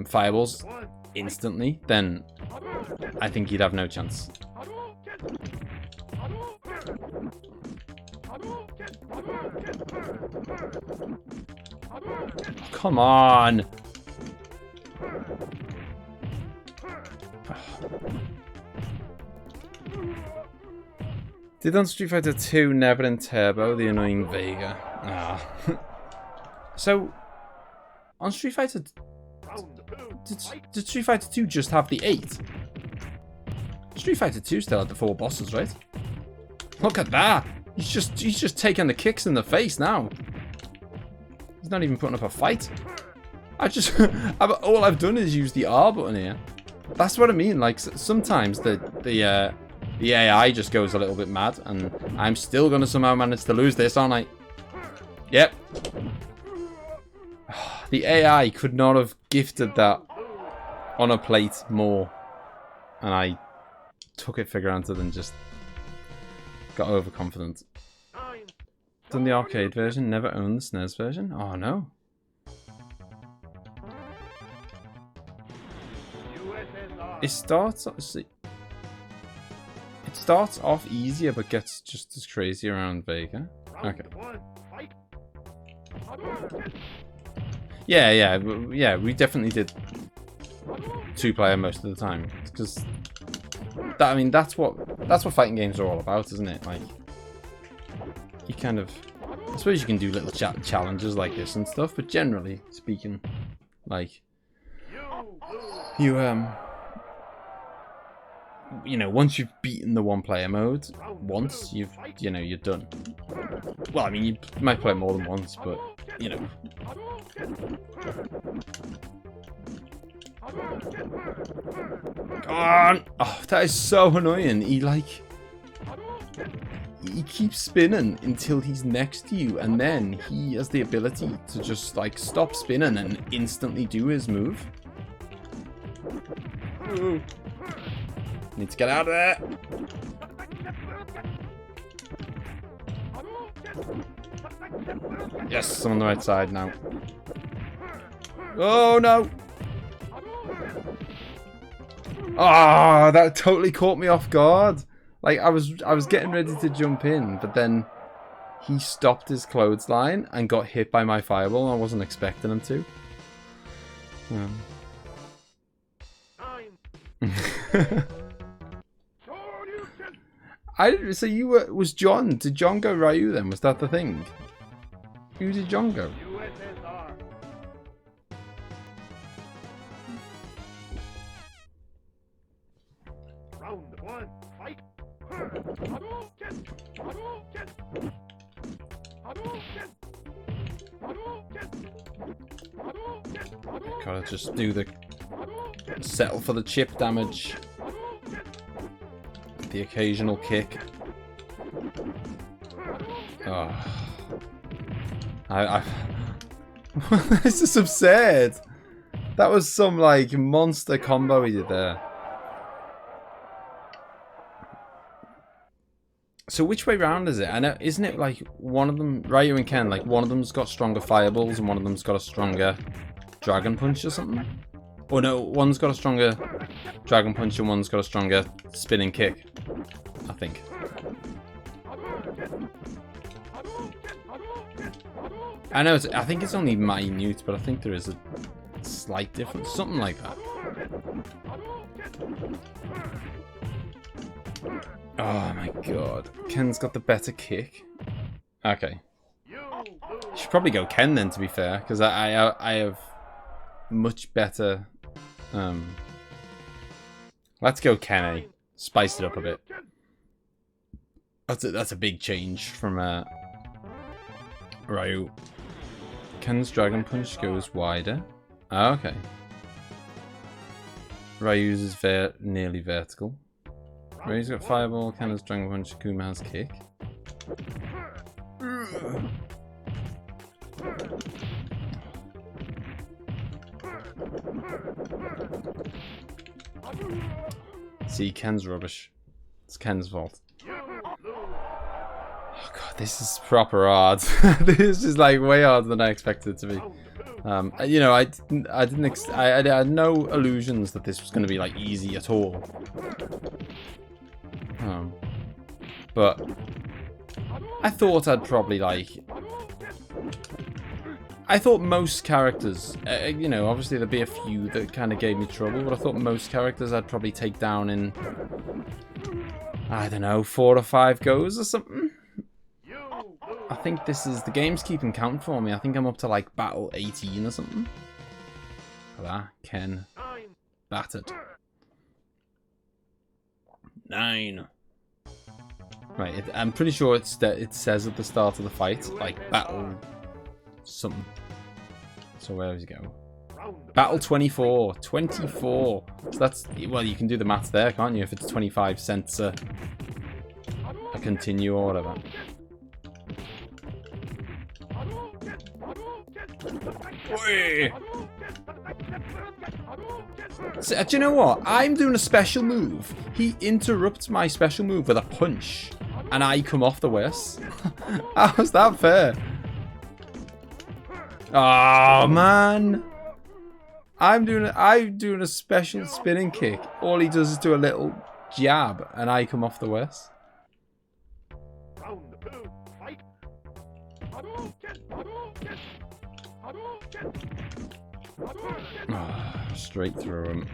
fireballs instantly, then I think he'd have no chance. Come on! Did on Street Fighter 2 never in Turbo, the annoying Vega? Ah. So, on Street Fighter... Did Street Fighter 2 just have the 8? Street Fighter 2 still had the 4 bosses, right? Look at that! He's just taking the kicks in the face now. He's not even putting up a fight. All I've done is use the R button here. That's what I mean. Like, sometimes the AI just goes a little bit mad, and I'm still gonna somehow manage to lose this, aren't I? Yep. The AI could not have gifted that on a plate more, and I took it for granted and just got overconfident. Done the arcade version, never owned the SNES version? Oh no. It starts off easier but gets just as crazy around Vega. Okay. Yeah, we definitely did 2-player most of the time, because I mean that's what fighting games are all about, isn't it? Like, you kind of, I suppose you can do little challenges like this and stuff, but generally speaking, like, you know, once you've beaten the 1-player mode once, you're done. Well, I mean, you might play it more than once, but you know. Come on! Oh, that is so annoying. He keeps spinning until he's next to you, and then he has the ability to just like stop spinning and instantly do his move. Ooh. Need to get out of there. Yes, I'm on the right side now. Oh no! Ah, oh, that totally caught me off guard. Like, I was getting ready to jump in, but then he stopped his clothesline and got hit by my fireball. I wasn't expecting him to. So you were, was John? Did John go Ryu then? Was that the thing? Who did John go? Gotta just do the settle for the chip damage. The occasional kick. Oh. This is absurd. That was some like monster combo he did there. So which way round is it? I know, isn't it like one of them, Ryu and Ken, like one of them's got stronger fireballs and one of them's got a stronger dragon punch or something? Or no, one's got a stronger dragon punch and one's got a stronger spinning kick, I think. I know, I think it's only minute, but I think there is a slight difference, something like that. Oh my god, Ken's got the better kick. Okay, should probably go Ken then, to be fair, because I have much better. Let's go Ken. Spice it up a bit. That's a big change from Ryu. Ken's Dragon Punch goes wider. Oh, okay. Ryu's is nearly vertical. Ryu's got Fireball, Ken's Dragon Punch, Kuma has Kick. See, Ken's rubbish. It's Ken's fault. Oh god, this is proper hard. This is like way harder than I expected it to be. You know, I had no illusions that this was going to be like easy at all. But I thought I'd probably like. I thought most characters, you know, obviously there'd be a few that kind of gave me trouble, but I thought most characters I'd probably take down in, I don't know, 4 or 5 goes or something. I think this is, the game's keeping count for me. I think I'm up to like battle 18 or something. Look at that, Ken battered. 9. Right, I'm pretty sure it says at the start of the fight, like battle something. So where does he go? Battle 24. 24. So that's, well, you can do the maths there, can't you? If it's 25 cents a continue or whatever. So, do you know what? I'm doing a special move. He interrupts my special move with a punch, and I come off the worst. How's that fair? Oh man! I'm doing a special spinning kick. All he does is do a little jab, and I come off the worst. Oh, straight through him.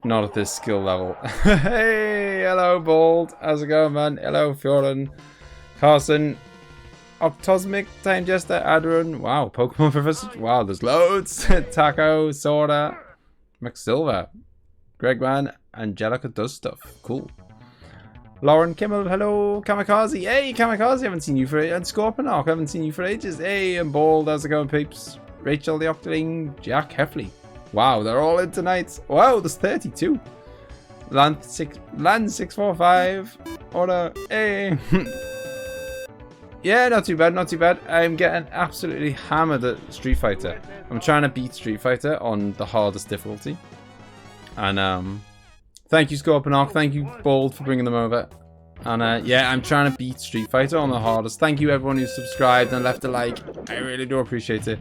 Not at this skill level. Hey, hello, Bald. How's it going, man? Hello, Fjorden, Carson, Optosmic, Time Jester, Odrin. Wow, Pokemon Professor. Wow, there's loads. Taco, Sorda, McSilver, Gregman, Angelica does stuff. Cool. Lauren Kimmel, hello, Kamikaze. Hey, Kamikaze, haven't seen you for ages. And Scorponok, haven't seen you for ages. Hey, and Bald, how's it going, peeps? Rachel the Octoling, Jack Heffley. Wow, they're all in tonight. Wow, there's 32. Land 645. Order. Hey. Yeah, not too bad, not too bad. I'm getting absolutely hammered at Street Fighter. I'm trying to beat Street Fighter on the hardest difficulty. And thank you, Scorponok. Thank you, Bald, for bringing them over. And yeah, I'm trying to beat Street Fighter on the hardest. Thank you, everyone who subscribed and left a like. I really do appreciate it.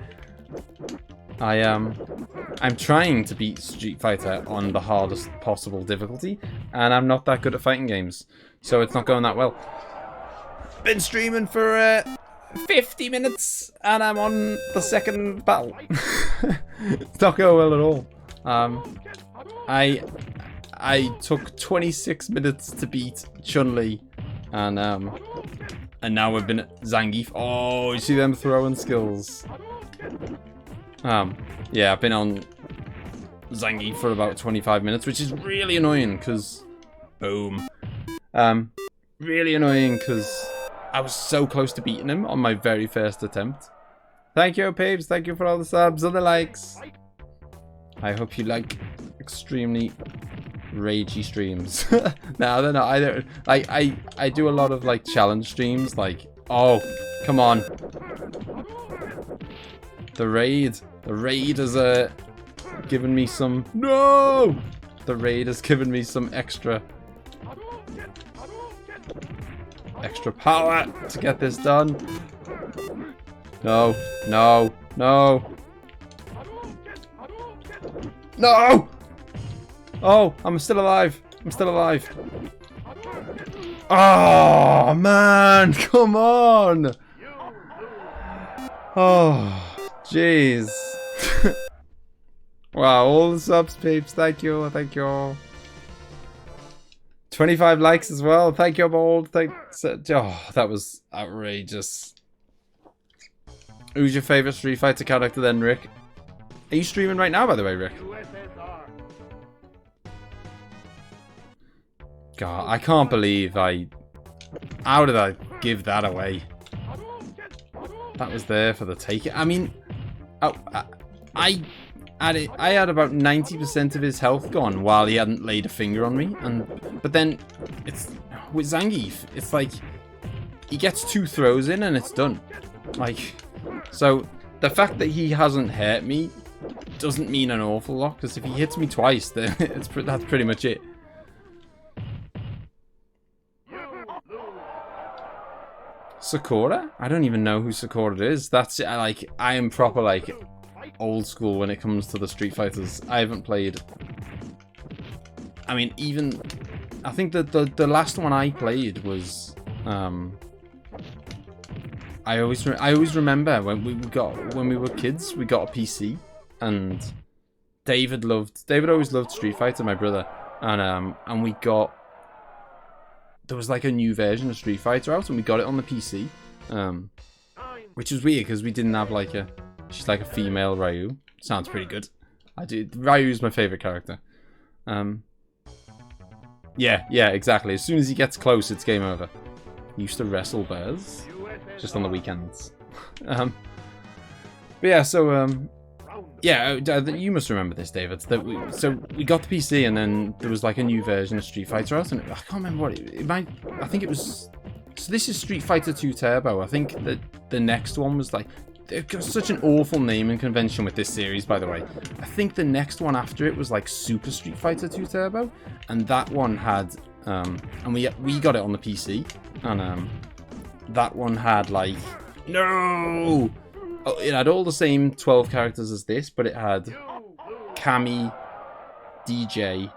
I'm trying to beat Street Fighter on the hardest possible difficulty, and I'm not that good at fighting games, so it's not going that well. Been streaming for 50 minutes, and I'm on the second battle. It's not going well at all. I took 26 minutes to beat Chun-Li, and now we've been at Zangief. Oh, you see them throwing skills. Yeah, I've been on Zangief for about 25 minutes, which is really annoying, because... Boom. Really annoying, because I was so close to beating him on my very first attempt. Thank you, Papes. Thank you for all the subs and the likes. I hope you like extremely ragey streams. No, they're not. I don't... I do a lot of, like, challenge streams, like... Oh, come on. The raid has given me some... No! The raid has given me some extra power to get this done. No, no, no. No! Oh, I'm still alive. I'm still alive. Oh, man. Come on. Oh, jeez. Wow, all the subs, peeps. Thank you. Thank you all. 25 likes as well. Thank you, Bold. Thanks. Oh, that was outrageous. Who's your favorite Street Fighter character then, Rick? Are you streaming right now, by the way, Rick? God, I can't believe how did I give that away? That was there for the taking. I mean, I had about 90% of his health gone while he hadn't laid a finger on me, but then it's with Zangief, it's like he gets 2 throws in and it's done. Like, so the fact that he hasn't hurt me doesn't mean an awful lot, because if he hits me twice, then that's pretty much it. Sakura? I don't even know who Sakura is. That's like, I am proper like old school when it comes to the Street Fighters. I haven't played. I mean, even I think that the last one I played was I always remember when we were kids, we got a PC, and David always loved Street Fighter, my brother, and we got. There was like a new version of Street Fighter out, and we got it on the PC, which was weird because we didn't have like she's like a female Ryu. Sounds pretty good. Ryu's my favorite character. Yeah, exactly. As soon as he gets close, it's game over. He used to wrestle bears just on the weekends. But yeah, so yeah, you must remember this, David. So we got the PC, and then there was like a new version of Street Fighter out, and I can't remember what it might. I think it was. So this is Street Fighter 2 Turbo. I think that the next one was like. They've got such an awful naming convention with this series, by the way. I think the next one after it was like Super Street Fighter 2 Turbo, and that one had, and we got it on the PC, and that one had like, no, oh, it had all the same 12 characters as this, but it had Cammy, DJ,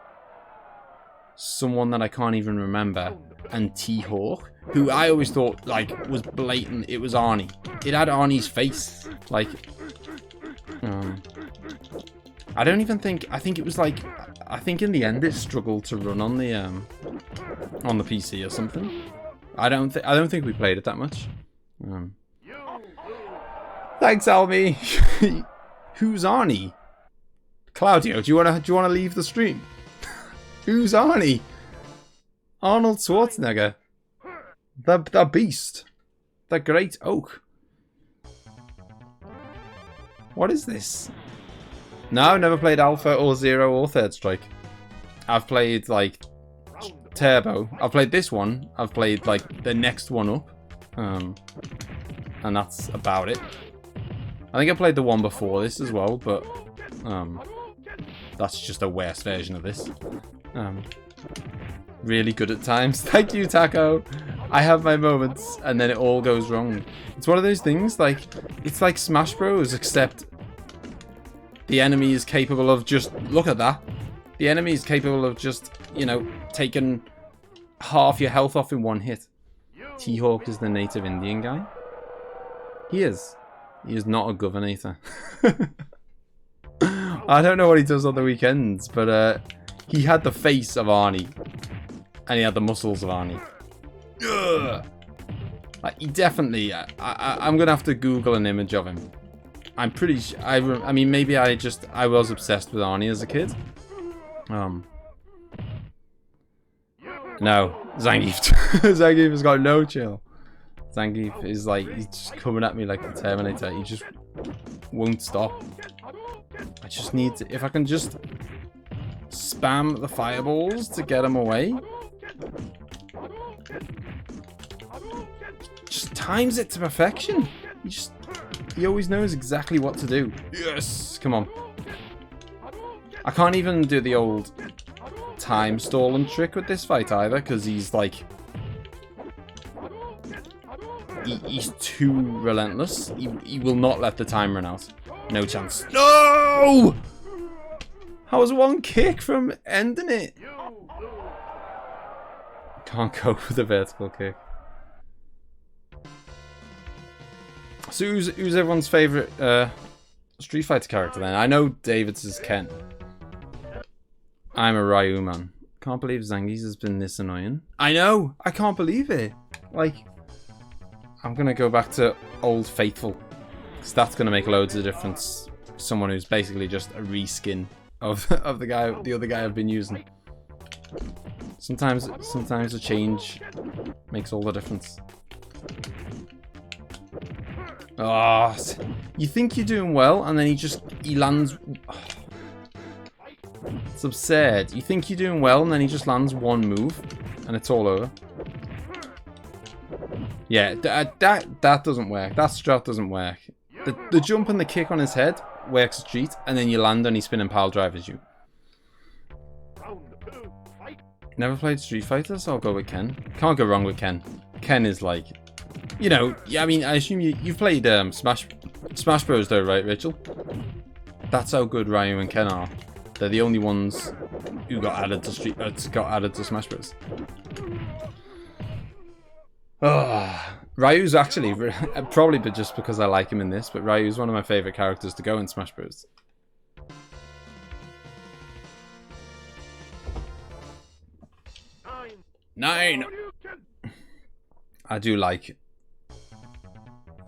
someone that I can't even remember, and T-Hawk, who I always thought like was blatant. It was Arnie. It had Arnie's face. Like, I don't even think. I think it was like. I think in the end it struggled to run on the PC or something. I don't think we played it that much. Thanks, Almy. Who's Arnie? Claudio, do you wanna leave the stream? Who's Arnie? Arnold Schwarzenegger. The beast. The great oak. What is this? No, I've never played Alpha or Zero or Third Strike. I've played like Turbo. I've played this one. I've played like the next one up. And that's about it. I think I played the one before this as well, but that's just a worse version of this. Really good at times. Thank you, Taco. I have my moments, and then it all goes wrong. It's one of those things, like, it's like Smash Bros, except the enemy is capable of just, look at that. The enemy is capable of just, you know, taking half your health off in one hit. T-Hawk is the native Indian guy. He is. He is not a governor. I don't know what he does on the weekends, but he had the face of Arnie. And he had the muscles of Arnie. Ugh. Like, he definitely... I'm going to have to Google an image of him. I'm pretty sure... I mean, maybe I was obsessed with Arnie as a kid. No. Zangief. Zangief has got no chill. Zangief is like... He's just coming at me like the Terminator. He just won't stop. I just need to... If I can just spam the fireballs to get him away... Just times it to perfection. He always knows exactly what to do. Yes, come on. I can't even do the old time stalling trick with this fight either, because he's like, he's too relentless. He will not let the time run out. No chance. No! How was one kick from ending it? Can't go with a vertical kick. So who's everyone's favourite Street Fighter character then? I know David's is Ken. I'm a Ryu man. Can't believe Zangief has been this annoying. I know! I can't believe it! Like, I'm gonna go back to Old Faithful. Because that's gonna make loads of difference. Someone who's basically just a reskin of the other guy I've been using. Sometimes a change makes all the difference. Oh, you think you're doing well, and then he lands. Oh, it's absurd. You think you're doing well, and then he just lands one move, and it's all over. Yeah, that doesn't work. That strat doesn't work. The jump and the kick on his head works a treat, and then you land and he spin and pile drivers you. Never played Street Fighter, so I'll go with Ken. Can't go wrong with Ken. Ken is like, you know, I mean, I assume you've played Smash Bros though, right, Rachel? That's how good Ryu and Ken are. They're the only ones who got added to Smash Bros. Oh, Ryu's actually probably just because I like him in this, but Ryu's one of my favorite characters to go in Smash Bros. Nine. I do like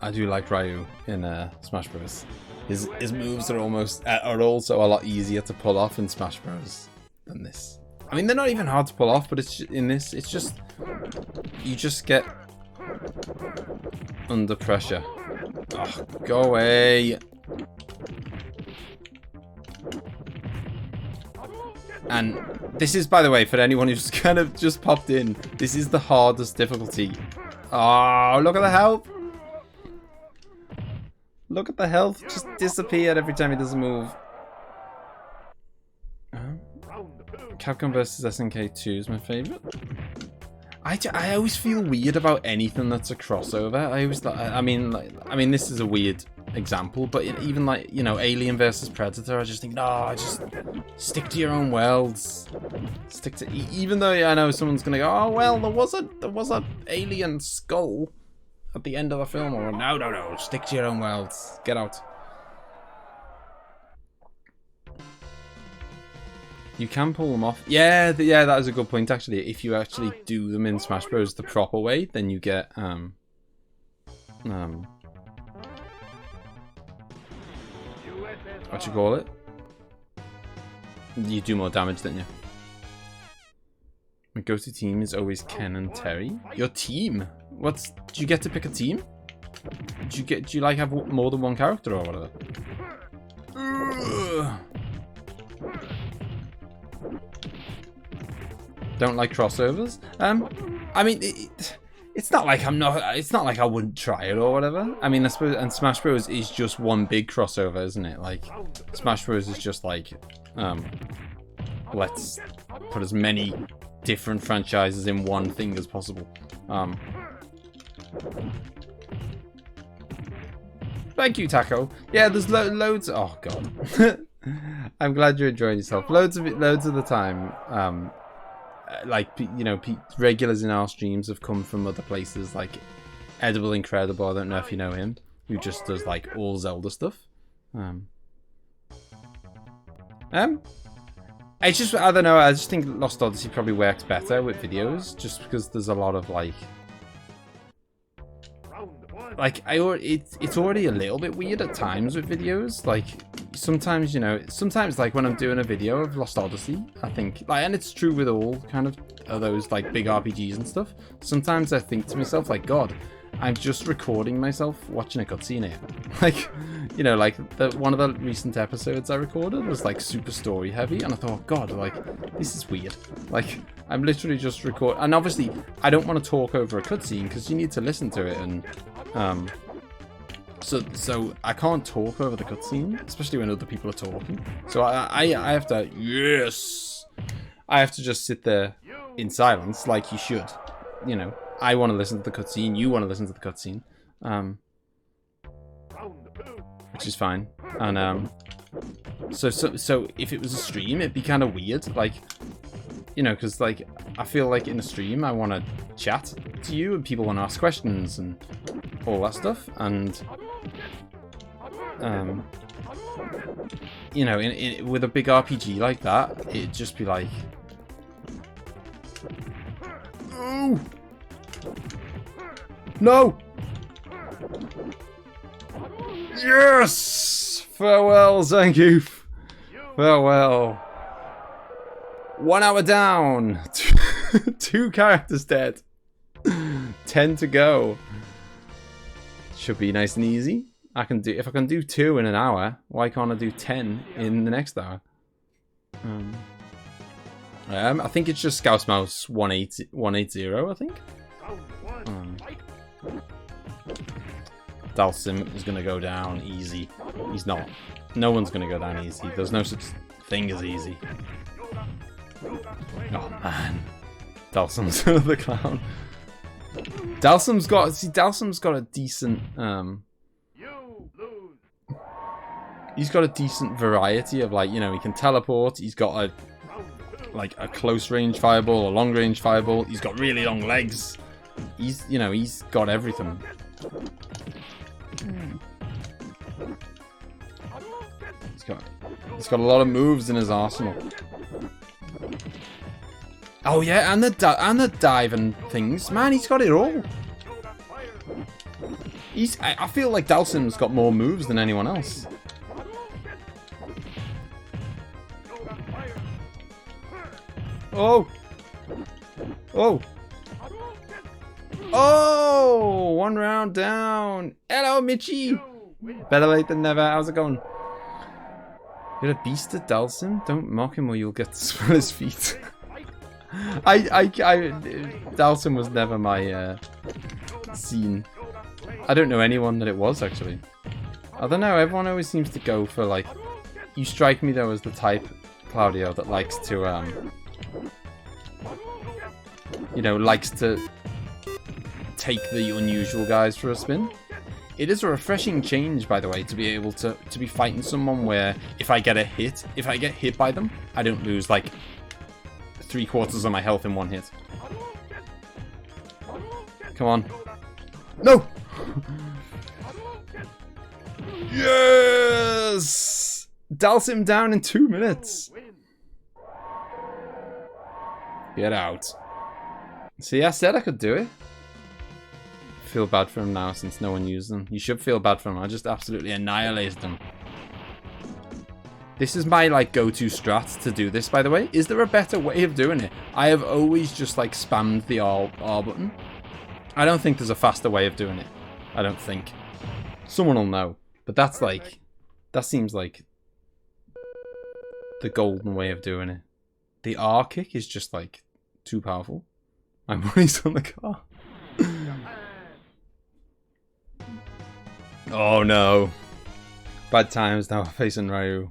Ryu in Smash Bros. His moves are also a lot easier to pull off in Smash Bros. Than this. I mean, they're not even hard to pull off, but it's just you just get under pressure. Oh, go away. And this is, by the way, for anyone who's kind of just popped in, this is the hardest difficulty. Oh, look at the health. Look at the health just disappeared every time he does a move. Capcom vs SNK 2 is my favorite. I always feel weird about anything that's a crossover. I mean, this is a weird example, but even like, you know, Alien versus Predator, I just think, no, just stick to your own worlds. Stick to, even though I know someone's gonna go, oh well, there was a alien skull at the end of the film, or no, stick to your own worlds. Get out. You can pull them off. Yeah, that is a good point actually. If you actually do them in Smash Bros the proper way, then you get what you call it? You do more damage, don't you? My go-to team is always Ken and Terry. Your team? Do you get to pick a team? Do you like have more than one character or whatever? Don't like crossovers. I mean, it's not like it's not like I wouldn't try it or whatever. I mean, I suppose, and Smash Bros is just one big crossover, isn't it? Like, Smash Bros is just like, let's put as many different franchises in one thing as possible. Thank you, Taco. Yeah, there's loads. Oh god, I'm glad you're enjoying yourself. Loads of the time. Like, you know, regulars in our streams have come from other places, like Edible Incredible. I don't know if you know him, who just does like all Zelda stuff. I don't know. I just think Lost Odyssey probably works better with videos, just because there's a lot of it's already a little bit weird at times with videos. Like, sometimes, you know, like when I'm doing a video of Lost Odyssey, I think, like, and it's true with all kind of those like big RPGs and stuff, sometimes I think to myself, like, God, I'm just recording myself watching a cutscene here. Like, you know, like one of the recent episodes I recorded was like super story heavy, and I thought, God, like, this is weird. Like, I'm literally just recording, and obviously I don't want to talk over a cutscene because you need to listen to it, and so I can't talk over the cutscene, especially when other people are talking. So I have to, yes, I have to just sit there in silence, like you should. You know, I want to listen to the cutscene, you want to listen to the cutscene, which is fine. And so if it was a stream, it'd be kind of weird, like, you know, because like I feel like in a stream I want to chat to you and people want to ask questions and all that stuff, and you know, with a big RPG like that, it'd just be like, No! No! Yes! Farewell, Zangief. Farewell. 1 hour down. 2 characters dead. 10 to go. Should be nice and easy. If I can do 2 in an hour, why can't I do 10 in the next hour? I think it's just ScouseMouse 180, I think. Dalsim is gonna go down easy. He's not. No one's gonna go down easy. There's no such thing as easy. Oh man. Dalsim's the clown. Dalsim's got a decent he's got a decent variety of, like, you know, he can teleport, he's got a close range fireball, a long range fireball, he's got really long legs. He's, you know, he's got everything. He's got a lot of moves in his arsenal. Oh yeah, and the diving things. Man, he's got it all. I feel like Dalsim's got more moves than anyone else. Oh! Oh! Oh! 1 round down. Hello, Mitchie. Better late than never. How's it going? You're a beast at Dalsim. Don't mock him or you'll get to smell his feet. Dalsim was never my scene. I don't know anyone that it was, actually. I don't know. Everyone always seems to go for, like, you strike me though as the type, Claudio, that likes to you know, likes to take the unusual guys for a spin. It is a refreshing change, by the way, to be able to be fighting someone where if I get hit by them, I don't lose like 3/4 of my health in one hit. Come on. No! Yes! Dalsim down in 2 minutes. Get out. See, I said I could do it. Feel bad for him now since no one used them. You should feel bad for him. I just absolutely annihilated them. This is my, like, go-to strat to do this, by the way. Is there a better way of doing it? I have always just, like, spammed the R button. I don't think there's a faster way of doing it. I don't think. Someone will know. But that's, like... That seems like... the golden way of doing it. The R kick is just, like, too powerful. My money's on the car. Oh no. Bad times now facing Ryu.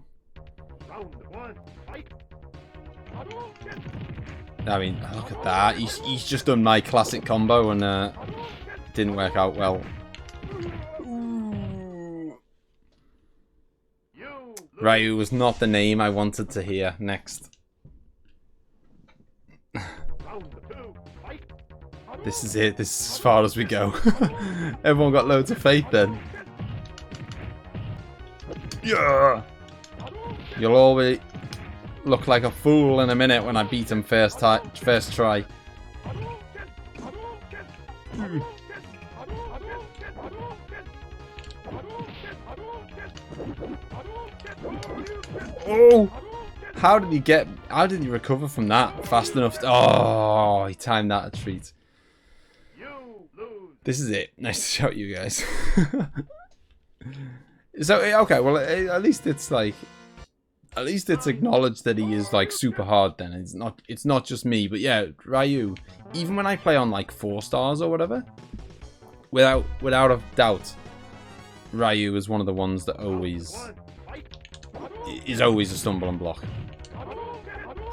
I mean, look at that. He's just done my classic combo and didn't work out well. Ryu was not the name I wanted to hear next. This is it. This is as far as we go. Everyone got loads of faith then. Yeah. You'll all look like a fool in a minute when I beat him first try. Oh! How did he recover from that fast enough? Oh, he timed that a treat. This is it. Nice to shout you guys. So, okay, well, at least it's like... At least it's acknowledged that he is, like, super hard then. It's not just me, but yeah, Ryu, even when I play on, like, 4 stars or whatever, without a doubt, Ryu is one of the ones that is always a stumble and block.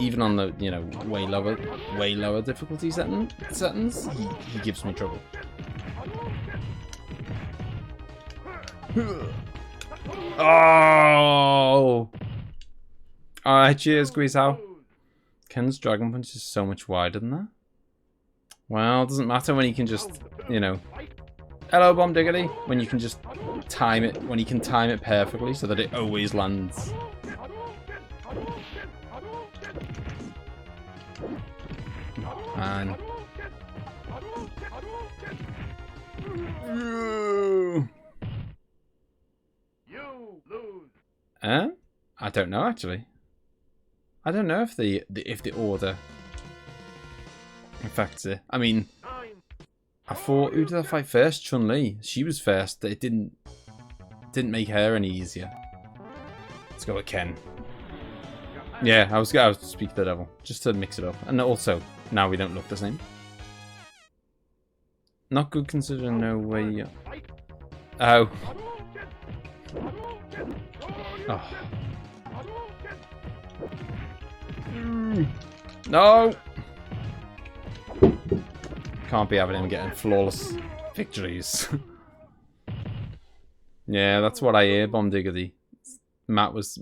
Even on the, you know, way lower difficulty settings, he gives me trouble. Oh! Alright, cheers, Guizhao. Ken's Dragon Punch is so much wider than that. Well, it doesn't matter when you can just, you know... Hello, Bomb Diggity! When you can just time it, when you can time it perfectly so that it always lands. Man. You lose. I don't know actually. I don't know if the order affects it. I mean, I thought, who did I fight first? Chun-Li. She was first. It didn't make her any easier. Let's go with Ken. Yeah, I was going to speak the devil just to mix it up, and also now we don't look the same. Not good considering no way. Oh. Oh. No. Can't be having him getting flawless victories. Yeah, that's what I hear, Bomb Diggity. Matt was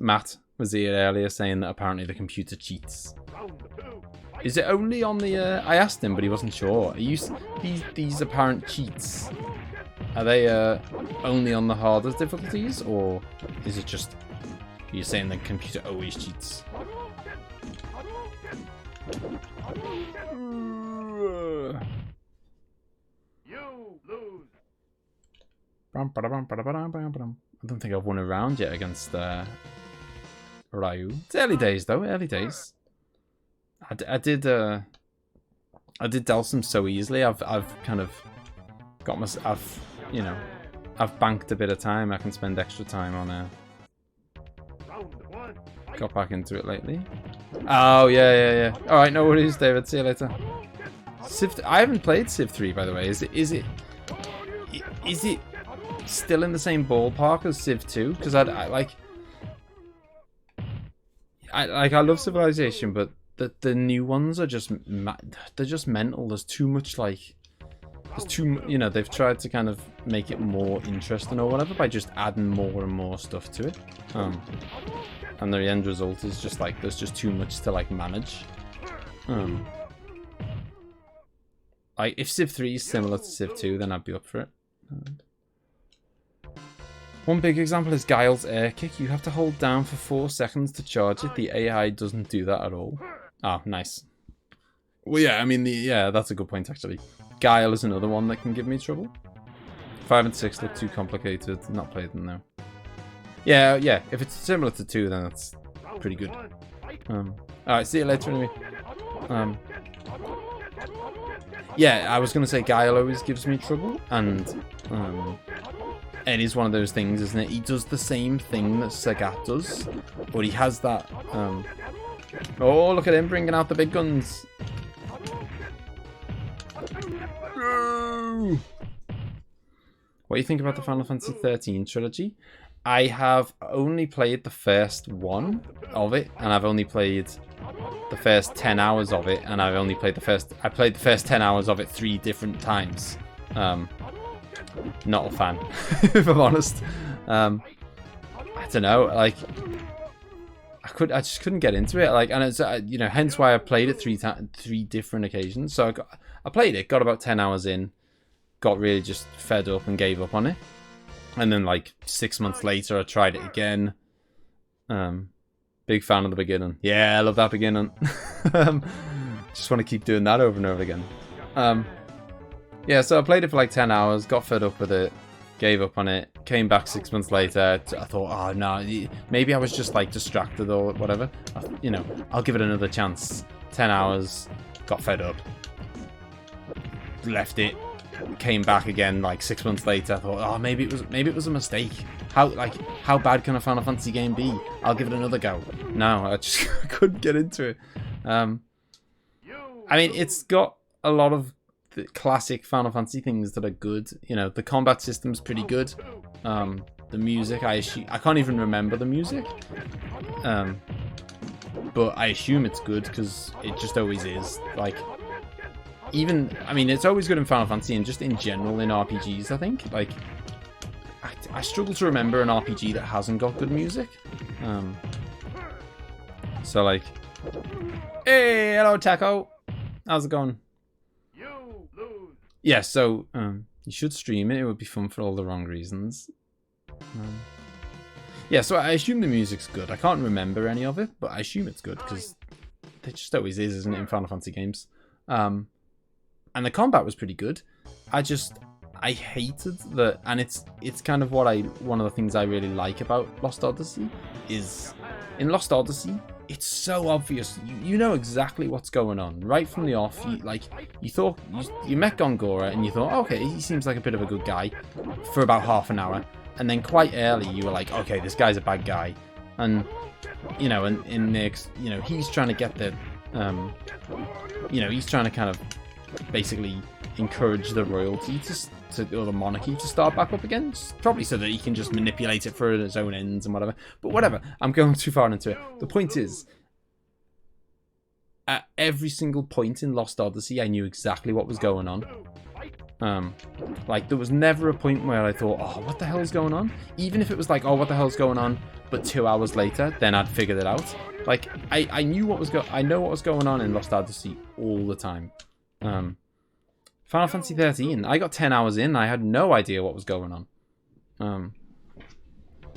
here earlier saying that apparently the computer cheats. Is it only on the? I asked him, but he wasn't sure. Are you these apparent cheats? Are they only on the hardest difficulties, or is it just you're saying the computer always cheats? You lose. I don't think I've won a round yet against Ryu. It's early days though, early days. I did Delsum so easily. I've kind of got myself, you know, I've banked a bit of time. I can spend extra time on got back into it lately. Oh yeah. All right, no worries, David. See you later. Civ. I haven't played Civ 3, by the way. Is it still in the same ballpark as Civ 2? Because I love Civilization, but the new ones are just they're just mental. There's too much you know, they've tried to kind of make it more interesting or whatever by just adding more and more stuff to it. And the end result is just like there's just too much to like manage. Like if Civ 3 is similar to Civ 2, then I'd be up for it. One big example is Guile's air kick. You have to hold down for 4 seconds to charge it. The AI doesn't do that at all. Oh, nice. Well, yeah, I mean, yeah, that's a good point, actually. Guile is another one that can give me trouble. 5 and 6 look too complicated. Not played them, though. Yeah, if it's similar to 2, then that's pretty good. Alright, see you later, anyway. Yeah, I was going to say Guile always gives me trouble, and it is one of those things, isn't it? He does the same thing that Sagat does, but he has that... Oh, look at him bringing out the big guns. What do you think about the Final Fantasy 13 trilogy? I have only played the first one of it, and I've only played the first 10 hours of it, and I played the first 10 hours of it 3 different times. Not a fan, if I'm honest. I don't know, like I just couldn't get into it, like, and it's you know, hence why I played it 3 different occasions. So I played it, got about 10 hours in, got really just fed up and gave up on it. And then like 6 months later, I tried it again. Big fan of the beginning. Yeah, I love that beginning. Just want to keep doing that over and over again. Yeah, so I played it for like 10 hours, got fed up with it, gave up on it, came back 6 months later. I thought, oh no, maybe I was just like distracted or whatever. You know, I'll give it another chance. 10 hours, got fed up, left it. Came back again like 6 months later. I thought, oh, maybe it was a mistake. How bad can a Final Fantasy game be? I'll give it another go. No, I just couldn't get into it. I mean, it's got a lot of the classic Final Fantasy things that are good. You know, the combat system's pretty good. The music, I can't even remember the music. But I assume it's good because it just always is. Like, even, I mean, it's always good in Final Fantasy and just in general in RPGs, I think. Like, I struggle to remember an RPG that hasn't got good music. So, like, hey, hello, Taco. How's it going? You lose. Yeah, so, you should stream it. It would be fun for all the wrong reasons. Yeah, so I assume the music's good. I can't remember any of it, but I assume it's good because it just always is, isn't it, in Final Fantasy games? And the combat was pretty good. I just I hated that, and it's kind of what one of the things I really like about Lost Odyssey is in Lost Odyssey, it's so obvious. You know exactly what's going on right from the off. You thought you met Gongora and you thought, okay, he seems like a bit of a good guy for about half an hour, and then quite early you were like, okay, this guy's a bad guy, and you know, in next, you know, he's trying to get the, you know, he's trying to kind of basically encourage the royalty or the monarchy to start back up again, probably so that he can just manipulate it for his own ends and whatever. But whatever, I'm going too far into it. The point is, at every single point in Lost Odyssey, I knew exactly what was going on. Like, there was never a point where I thought, oh, what the hell is going on? Even if it was like, oh, what the hell's going on? But 2 hours later, then I'd figured it out. Like, I knew I know what was going on in Lost Odyssey all the time. Final Fantasy 13, I got 10 hours in, I had no idea what was going on.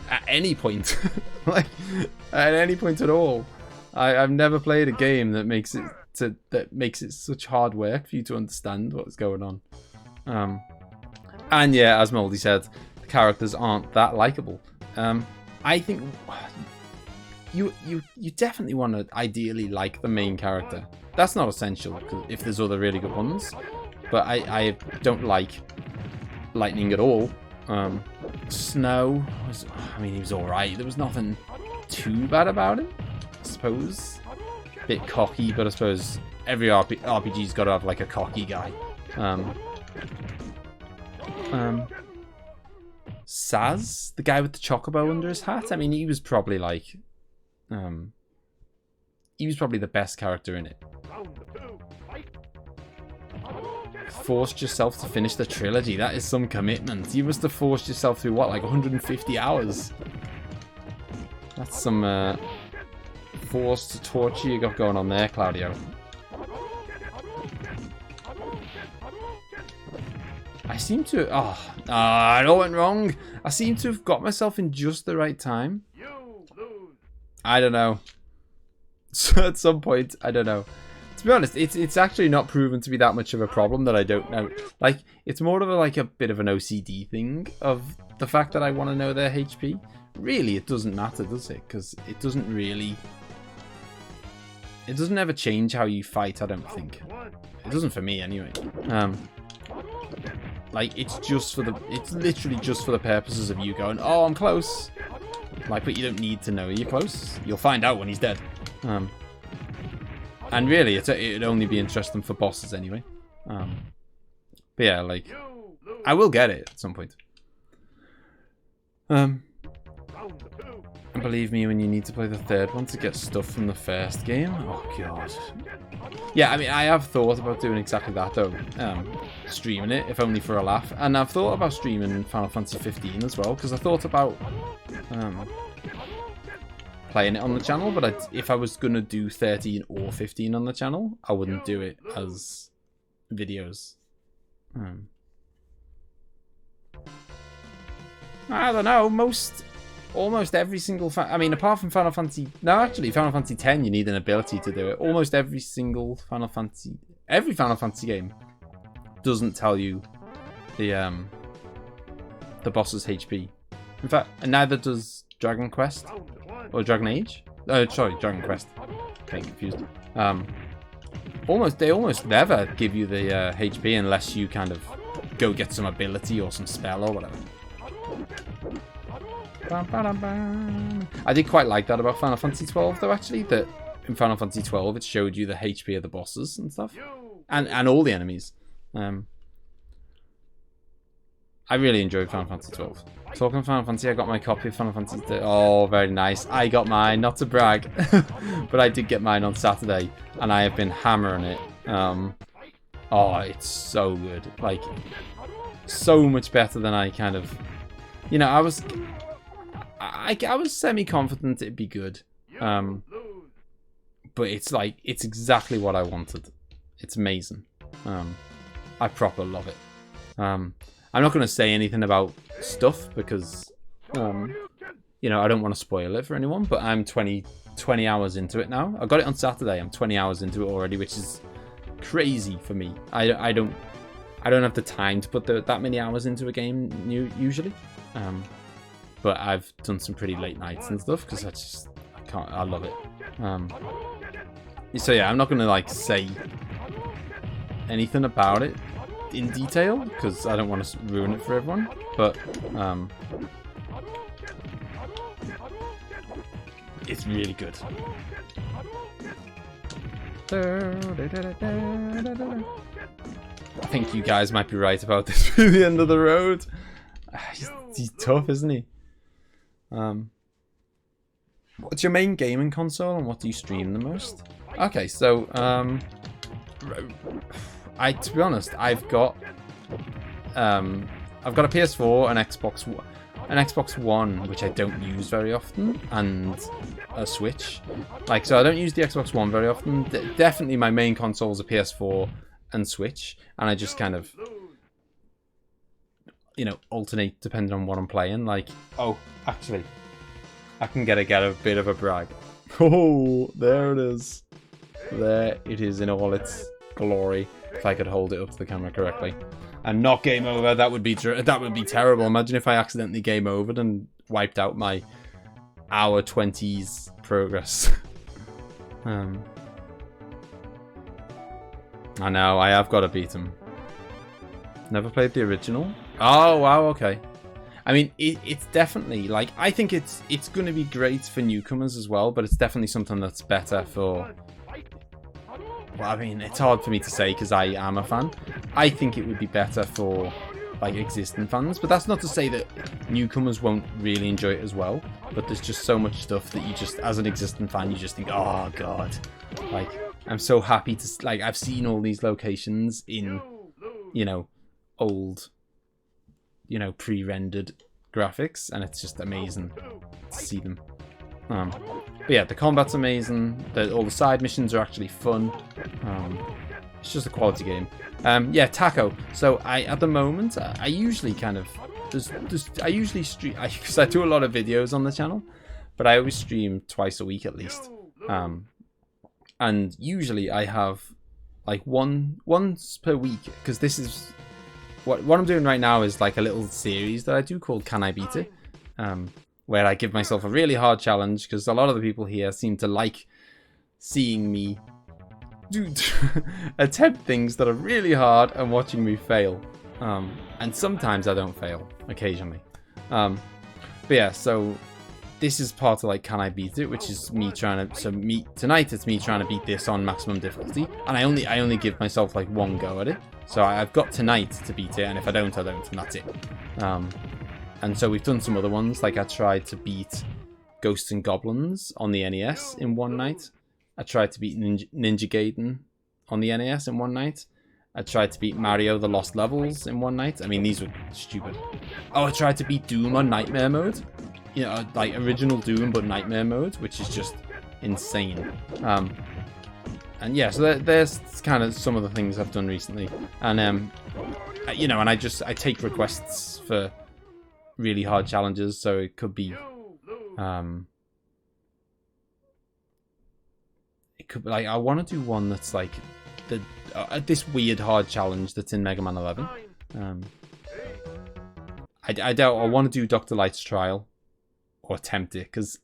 At any point. Like, at any point at all. I've never played a game that makes it such hard work for you to understand what's going on. And yeah, as Moldy said, the characters aren't that likable. I think you definitely want to ideally like the main character. That's not essential if there's other really good ones. But I don't like Lightning at all. Snow was, I mean, he was alright. There was nothing too bad about him, I suppose. Bit cocky, but I suppose every RPG's got to have like a cocky guy. Saz, the guy with the chocobo under his hat. I mean, he was probably like, he was probably the best character in it. Forced yourself to finish the trilogy. That is some commitment. You must have forced yourself through what, like 150 hours? That's some forced torture you got going on there, Claudio. I seem to... Oh, it all went wrong. I seem to have got myself in just the right time. I don't know. So at some point, I don't know. To be honest, it's actually not proven to be that much of a problem that I don't know. Like, it's more of a bit of an OCD thing of the fact that I want to know their HP. Really, it doesn't matter, does it? Because it doesn't really... It doesn't ever change how you fight, I don't think. It doesn't for me, anyway. Like, it's literally just for the purposes of you going, oh, I'm close. Like, but you don't need to know you're close. You'll find out when he's dead. And really, it'd only be interesting for bosses anyway. But yeah, like, I will get it at some point. And believe me, when you need to play the third one to get stuff from the first game, oh god. Yeah, I mean, I have thought about doing exactly that though. Streaming it, if only for a laugh. And I've thought about streaming Final Fantasy 15 as well, because I thought about playing it on the channel, but if I was going to do 13 or 15 on the channel, I wouldn't do it as videos. I don't know, almost every single... I mean, apart from Final Fantasy... No, actually, Final Fantasy 10, you need an ability to do it. Almost every single Final Fantasy... Every Final Fantasy game doesn't tell you the boss's HP. In fact, and neither does Dragon Quest. Or Dragon Age? Oh, sorry, Dragon Quest. Getting confused. They almost never give you the HP unless you kind of go get some ability or some spell or whatever. I did quite like that about Final Fantasy 12 though, actually, that in Final Fantasy 12 it showed you the HP of the bosses and stuff. And all the enemies. I really enjoyed Final Fantasy 12. Talking of Final Fantasy, I got my copy of Final Fantasy. Oh, very nice. I got mine, not to brag, but I did get mine on Saturday, and I have been hammering it. Oh, it's so good. Like, so much better than I kind of... You know, I was semi-confident it'd be good. But it's like, it's exactly what I wanted. It's amazing. I proper love it. I'm not going to say anything about stuff because, you know, I don't want to spoil it for anyone, but I'm 20 hours into it now. I got it on Saturday. I'm 20 hours into it already, which is crazy for me. I don't I don't have the time to put that many hours into a game usually. But I've done some pretty late nights and stuff because I love it. So yeah, I'm not gonna like say anything about it in detail because I don't want to ruin it for everyone. But it's really good. I think you guys might be right about this through the end of the road. He's tough, isn't he? What's your main gaming console and what do you stream the most? Okay, so to be honest, I've got a PS4, an Xbox One, which I don't use very often, and a Switch. Like, so I don't use the Xbox One very often. Definitely my main console is a PS4 and Switch, and I just kind of, you know, alternate depending on what I'm playing. Like, oh, actually, I can get a bit of a brag. Oh, there it is. There it is in all its glory. If I could hold it up to the camera correctly. And not game over, that would be terrible. Imagine if I accidentally game overed and wiped out my hour 20's progress. I know, I have got to beat him. Never played the original? Oh, wow, okay. I mean, it's definitely, like, I think it's going to be great for newcomers as well, but it's definitely something that's better for... Well, I mean, it's hard for me to say because I am a fan. I think it would be better for, like, existing fans, but that's not to say that newcomers won't really enjoy it as well, but there's just so much stuff that you just, as an existing fan, you just think, oh, God. Like, I'm so happy to, like, I've seen all these locations in, you know, old, you know, pre-rendered graphics, and it's just amazing to see them. But yeah, the combat's amazing. All the side missions are actually fun. It's just a quality game. Yeah, Taco. So at the moment, I usually kind of, I usually stream, because I do a lot of videos on the channel, but I always stream twice a week at least. And usually I have like once per week, because this is what I'm doing right now is like a little series that I do called Can I Beat It? Where I give myself a really hard challenge, because a lot of the people here seem to like seeing me attempt things that are really hard and watching me fail. And sometimes I don't fail, occasionally. But yeah, so this is part of like Can I Beat It, which is me trying to, tonight it's me trying to beat this on maximum difficulty, and I only give myself like one go at it. So I've got tonight to beat it, and if I don't, I don't, and that's it. And so we've done some other ones, like I tried to beat Ghosts and Goblins on the NES in one night. I tried to beat Ninja Gaiden on the NES in one night. I tried to beat Mario The Lost Levels in one night. I mean, these were stupid. Oh, I tried to beat Doom on Nightmare Mode. You know, like original Doom, but Nightmare Mode, which is just insane. And yeah, so there's kind of some of the things I've done recently. And, you know, and I take requests for really hard challenges, so it could be like I want to do one that's like this weird hard challenge that's in Mega Man 11. I want to do Dr. Light's Trial, or attempt it, because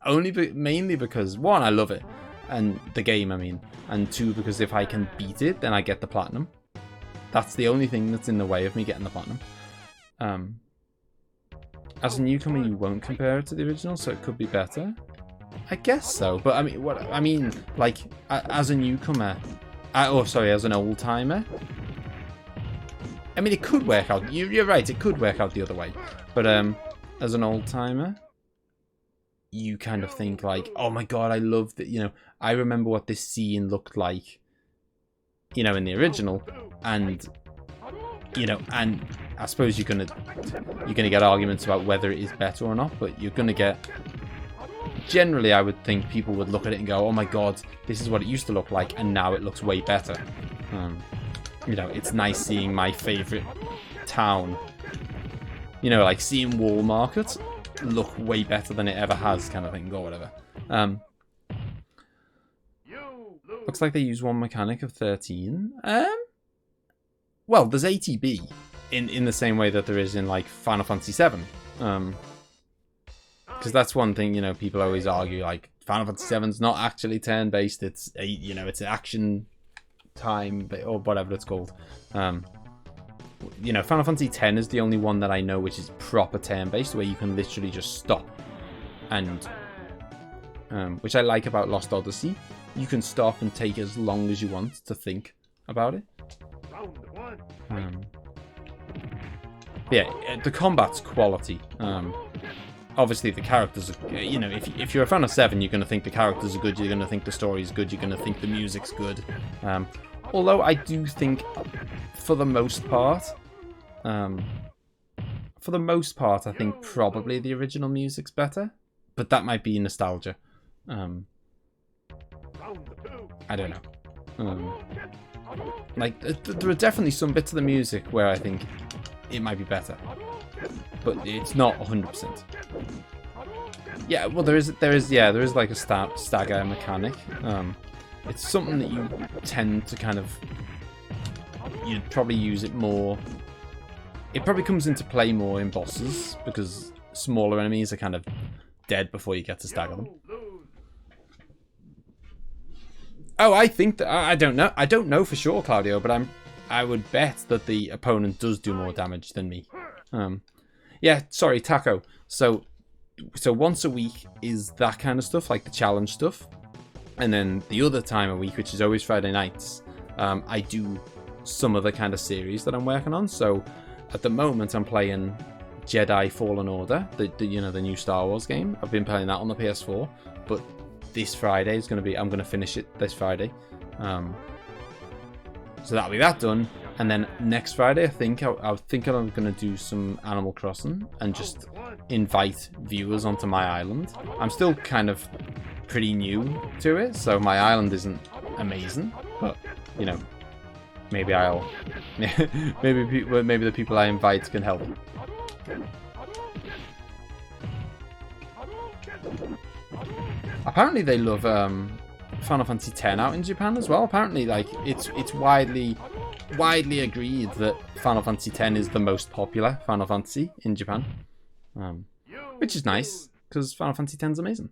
mainly because one, I love it, and the game, I mean, and two, because if I can beat it, then I get the platinum. That's the only thing that's in the way of me getting the platinum. As a newcomer, you won't compare it to the original, so it could be better. I guess so, but I mean, like, as a newcomer, as an old timer. I mean, it could work out. You're right, it could work out the other way. But as an old timer, you kind of think like, oh my god, I love that. You know, I remember what this scene looked like, you know, in the original, and you know, and I suppose you're gonna get arguments about whether it is better or not, but you're gonna get. Generally, I would think people would look at it and go, oh my god, this is what it used to look like, and now it looks way better. You know, it's nice seeing my favourite town, you know, like seeing Wall Market look way better than it ever has, kind of thing, or whatever. Looks like they use one mechanic of 13. well, there's ATB in the same way that there is in like Final Fantasy VII. Because that's one thing, you know, people always argue, like, Final Fantasy VII's not actually turn-based, it's a, you know, it's action time, or whatever it's called. You know, Final Fantasy X is the only one that I know which is proper turn-based, where you can literally just stop. And, which I like about Lost Odyssey, you can stop and take as long as you want to think about it. Yeah, the combat's quality. Obviously, the characters are, you know, if you're a fan of 7, you're going to think the characters are good, you're going to think the story is good, you're going to think the music's good. Although I do think, for the most part, I think probably the original music's better. But that might be nostalgia. I don't know. Like, there are definitely some bits of the music where I think it might be better, but it's not 100%. Yeah, well, there is like a stagger mechanic. It's something that you tend to kind of, you'd probably use it more. It probably comes into play more in bosses because smaller enemies are kind of dead before you get to stagger them. Oh, I think that I don't know for sure, Claudio, but I would bet that the opponent does do more damage than me. Yeah, sorry, Taco. So once a week is that kind of stuff, like the challenge stuff, and then the other time a week, which is always Friday nights, I do some other kind of series that I'm working on. So at the moment, I'm playing Jedi Fallen Order, the new Star Wars game. I've been playing that on the PS4, but this Friday is going to be, I'm going to finish it this Friday. So that'll be that done. And then next Friday, I think I'm going to do some Animal Crossing and just invite viewers onto my island. I'm still kind of pretty new to it, so my island isn't amazing, but you know, maybe maybe the people I invite can help. Apparently they love Final Fantasy X out in Japan as well. Apparently, like, it's widely agreed that Final Fantasy X is the most popular Final Fantasy in Japan, which is nice because Final Fantasy X is amazing.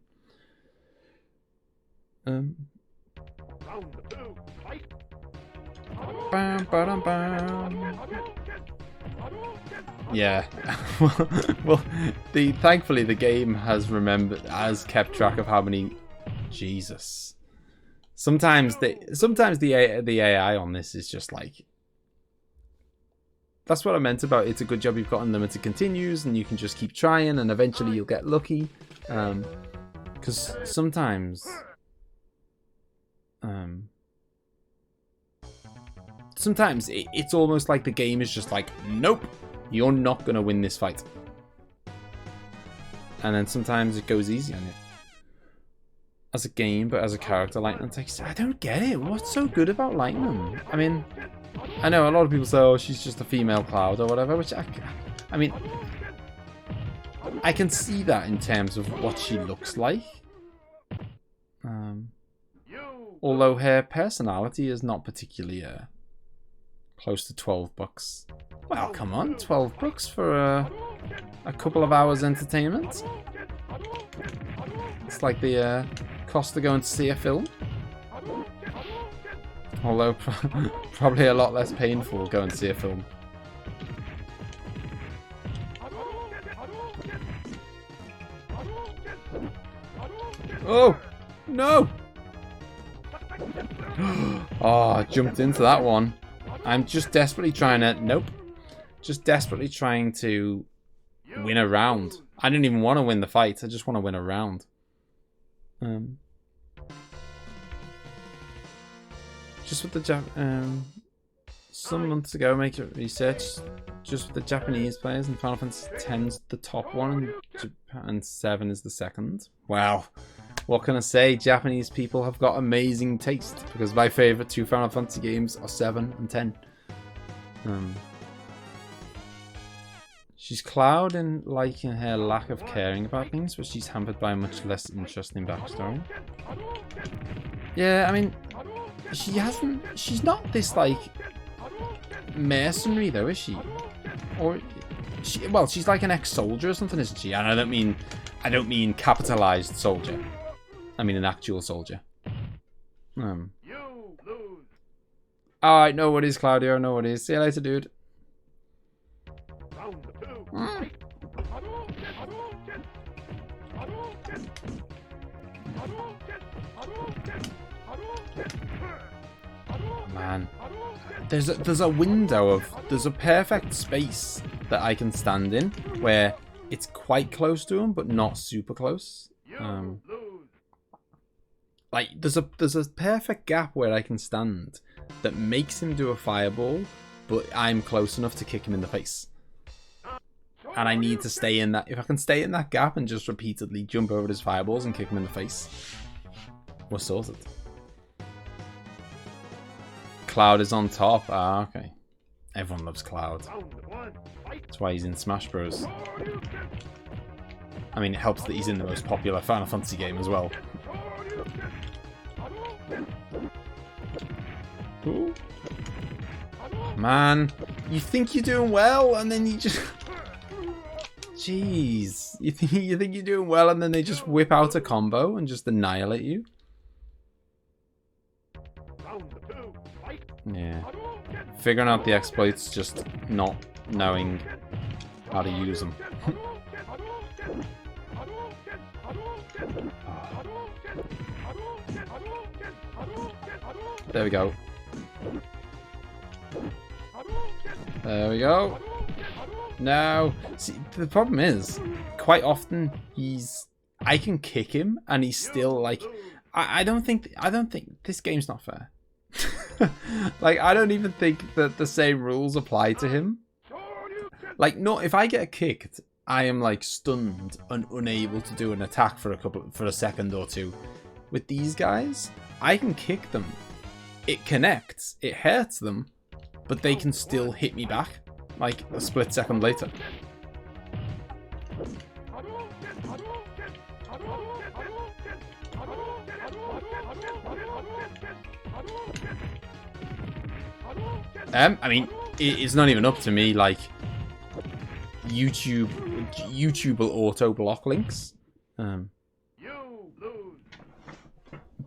Yeah. Well, thankfully the game has kept track of how many. Jesus. Sometimes the AI on this is just like. That's what I meant about it's a good job you've got unlimited continues and you can just keep trying and eventually you'll get lucky. Because sometimes it's almost like the game is just like, nope, you're not going to win this fight. And then sometimes it goes easy on you. As a game, but as a character, Lightning takes... I don't get it. What's so good about Lightning? I mean, I know a lot of people say, oh, she's just a female Cloud or whatever, which I mean, I can see that in terms of what she looks like. Although her personality is not particularly close to $12. Well, come on, $12 for a couple of hours entertainment. It's like the cost of going to see a film. Although probably a lot less painful going to see a film. Oh no! Oh, I jumped into that one. I'm just desperately trying to... Nope. Just desperately trying to win a round. I didn't even want to win the fight. I just want to win a round. Just with the some months ago, make a research just with the Japanese players, and Final Fantasy X's the top one, and Japan 7 is the second. Wow. What can I say? Japanese people have got amazing taste, because my favourite 2 Final Fantasy games are 7 and 10. She's Cloud in liking her lack of caring about things, but she's hampered by a much less interesting backstory. Yeah, I mean, she's not this, like, mercenary though, is she? Or well, she's like an ex-soldier or something, isn't she? And I don't mean capitalized soldier. I mean an actual soldier. You lose. Alright, no worries, Claudio, no worries. See you later, dude. Round two. Mm. Man, there's a perfect space that I can stand in where it's quite close to him but not super close. You lose. Like there's a perfect gap where I can stand that makes him do a fireball, but I'm close enough to kick him in the face. And I need to stay in that. If I can stay in that gap and just repeatedly jump over his fireballs and kick him in the face, we're sorted. Cloud is on top. Ah, okay. Everyone loves Cloud. That's why he's in Smash Bros. I mean, it helps that he's in the most popular Final Fantasy game as well. Ooh. Man, you think you're doing well, and then you just... Jeez. You think you're doing well, and then they just whip out a combo and just annihilate you? Yeah. Figuring out the exploits, just not knowing how to use them. There we go. There we go. No. See, the problem is, quite often I can kick him and he's still like, I don't think this game's not fair. Like, I don't even think that the same rules apply to him. Like, no, if I get kicked, I am like stunned and unable to do an attack for a second or two. With these guys, I can kick them. It connects, it hurts them, but they can still hit me back, like a split second later. I mean, it's not even up to me, like, YouTube will auto-block links.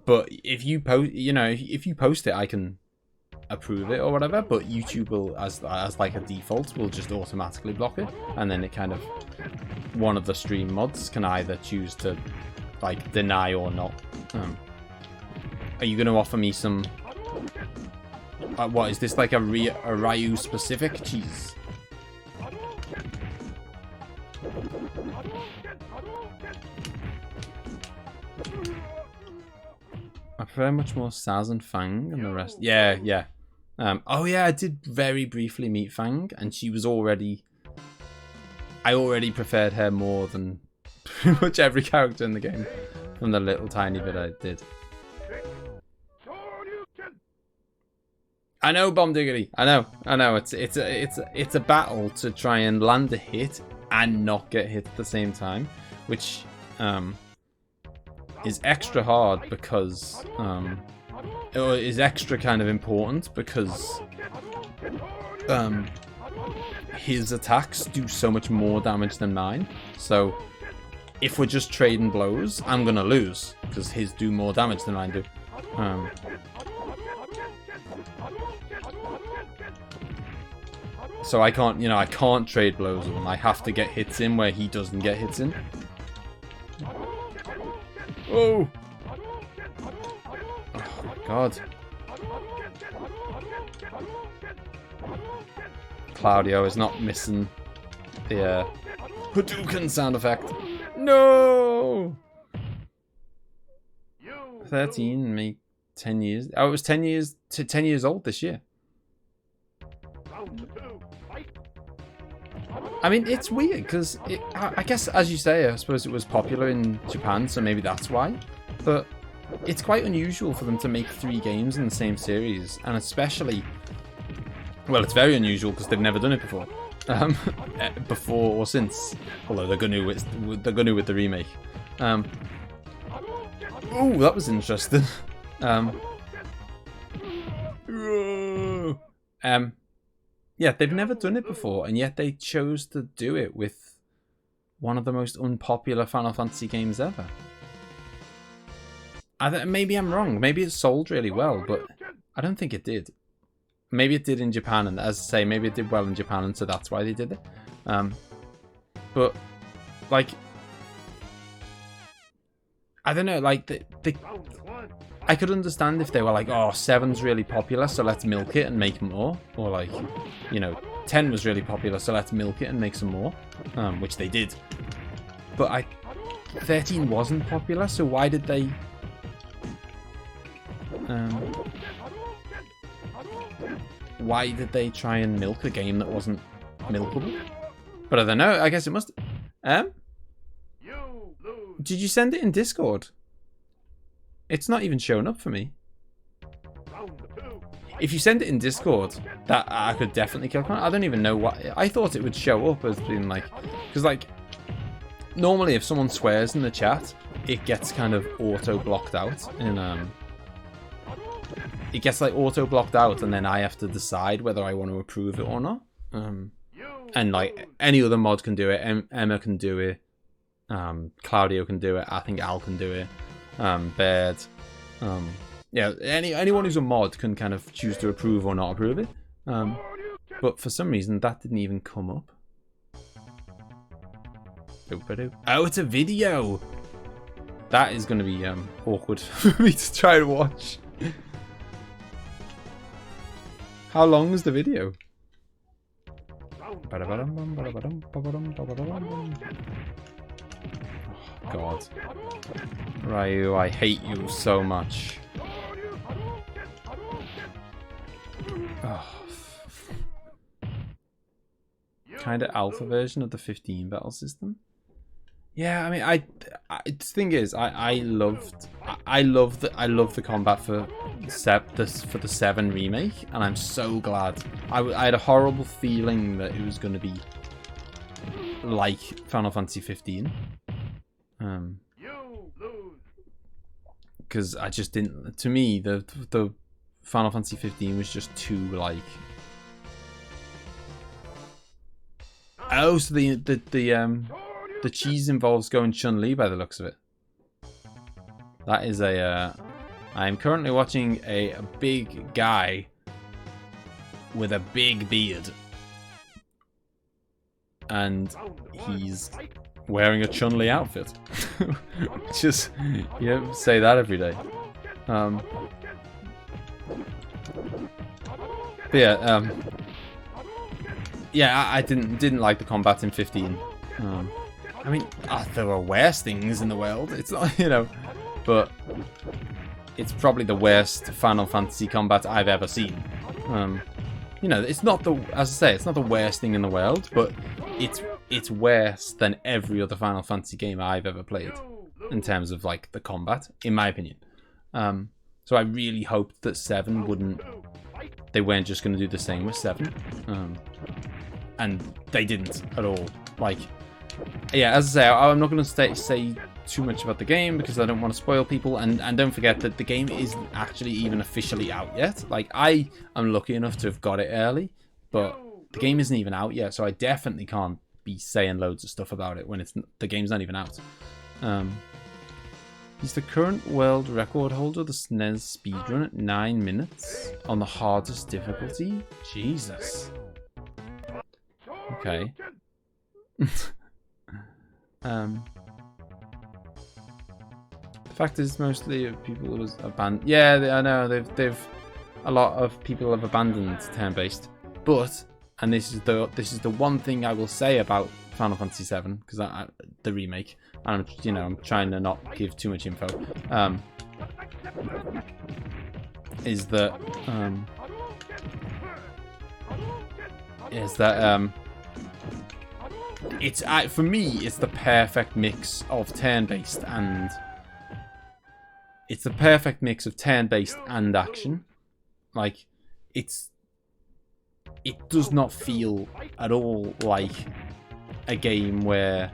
But if you post, if you post it, I can approve it or whatever. But YouTube will, as like a default, will just automatically block it, and then it kind of, one of the stream mods can either choose to like deny or not. Are you going to offer me some? What is this, like a Ryu specific cheese? I prefer much more Saz and Fang and the rest. Yeah, yeah. Oh yeah, I did very briefly meet Fang, and she was already... I already preferred her more than pretty much every character in the game, from the little tiny bit I did. I know, Bomb Diggity. I know. It's a battle to try and land a hit and not get hit at the same time, which is extra hard because or is extra kind of important because his attacks do so much more damage than mine. So if we're just trading blows, I'm gonna lose because his do more damage than mine do. So I can't, I can't trade blows with him. I have to get hits in where he doesn't get hits in. Oh! Oh my god. Claudio is not missing the Hadouken sound effect. No! 13 make 10 years. Oh, it was 10 years old this year. I mean, it's weird because I guess, as you say, I suppose it was popular in Japan, so maybe that's why. But it's quite unusual for them to make 3 games in the same series, and especially, well, it's very unusual because they've never done it before, before or since. Although they're gonna with the remake. Oh, that was interesting. Yeah, they've never done it before, and yet they chose to do it with one of the most unpopular Final Fantasy games ever. Maybe I'm wrong. Maybe it sold really well, but I don't think it did. Maybe it did in Japan, and as I say, maybe it did well in Japan, and so that's why they did it. But, like, I don't know, like, I could understand if they were like, oh, 7's really popular, so let's milk it and make more. Or like, you know, 10 was really popular, so let's milk it and make some more. Which they did. But 13 wasn't popular, so why did they... why did they try and milk a game that wasn't milkable? But I don't know, I guess it must... Did you send it in Discord? It's not even showing up for me. If you send it in Discord, that I could definitely click on it. I don't even know what... I thought it would show up as being like... Because like, normally if someone swears in the chat, it gets kind of auto-blocked out. It gets like auto-blocked out, and then I have to decide whether I want to approve it or not. And like, any other mod can do it. Emma can do it. Claudio can do it. I think Al can do it. Baird. Yeah, anyone who's a mod can kind of choose to approve or not approve it. But for some reason that didn't even come up. Oh, it's a video. That is going to be awkward for me to try to watch. How long is the video? God. Ryu, I hate you so much. Oh. Kind of alpha version of the 15 battle system. Yeah, I mean, the thing is, I love the combat for the 7 remake, and I'm so glad. I had a horrible feeling that it was going to be like Final Fantasy 15. Because I just didn't. To me, the Final Fantasy 15 was just too like. Oh, so the cheese involves going Chun-Li by the looks of it. That is a. I'm currently watching a big guy with a big beard, and he's wearing a Chun-Li outfit. Just, you don't say that every day. But yeah, yeah, I didn't like the combat in 15. I mean, there are worse things in the world. It's not, you know, but it's probably the worst Final Fantasy combat I've ever seen. You know, it's not the, as I say, it's not the worst thing in the world, but it's worse than every other Final Fantasy game I've ever played in terms of like the combat, in my opinion. So I really hoped that 7 they weren't just going to do the same with 7, and they didn't at all. Like, yeah, as I say, I'm not going to say too much about the game because I don't want to spoil people, and don't forget that the game isn't actually even officially out yet. Like, I am lucky enough to have got it early, but the game isn't even out yet, so I definitely can't be saying loads of stuff about it when the game's not even out. He's the current world record holder of the SNES speedrun at 9 minutes on the hardest difficulty. Jesus. Okay. The fact is, mostly people was abandoned. Yeah, I know they've a lot of people have abandoned turn-based, but and this is the one thing I will say about Final Fantasy 7 because the remake, and I'm trying to not give too much info. Is that it's for me it's the perfect mix of turn-based and action. Like, it does not feel at all like a game where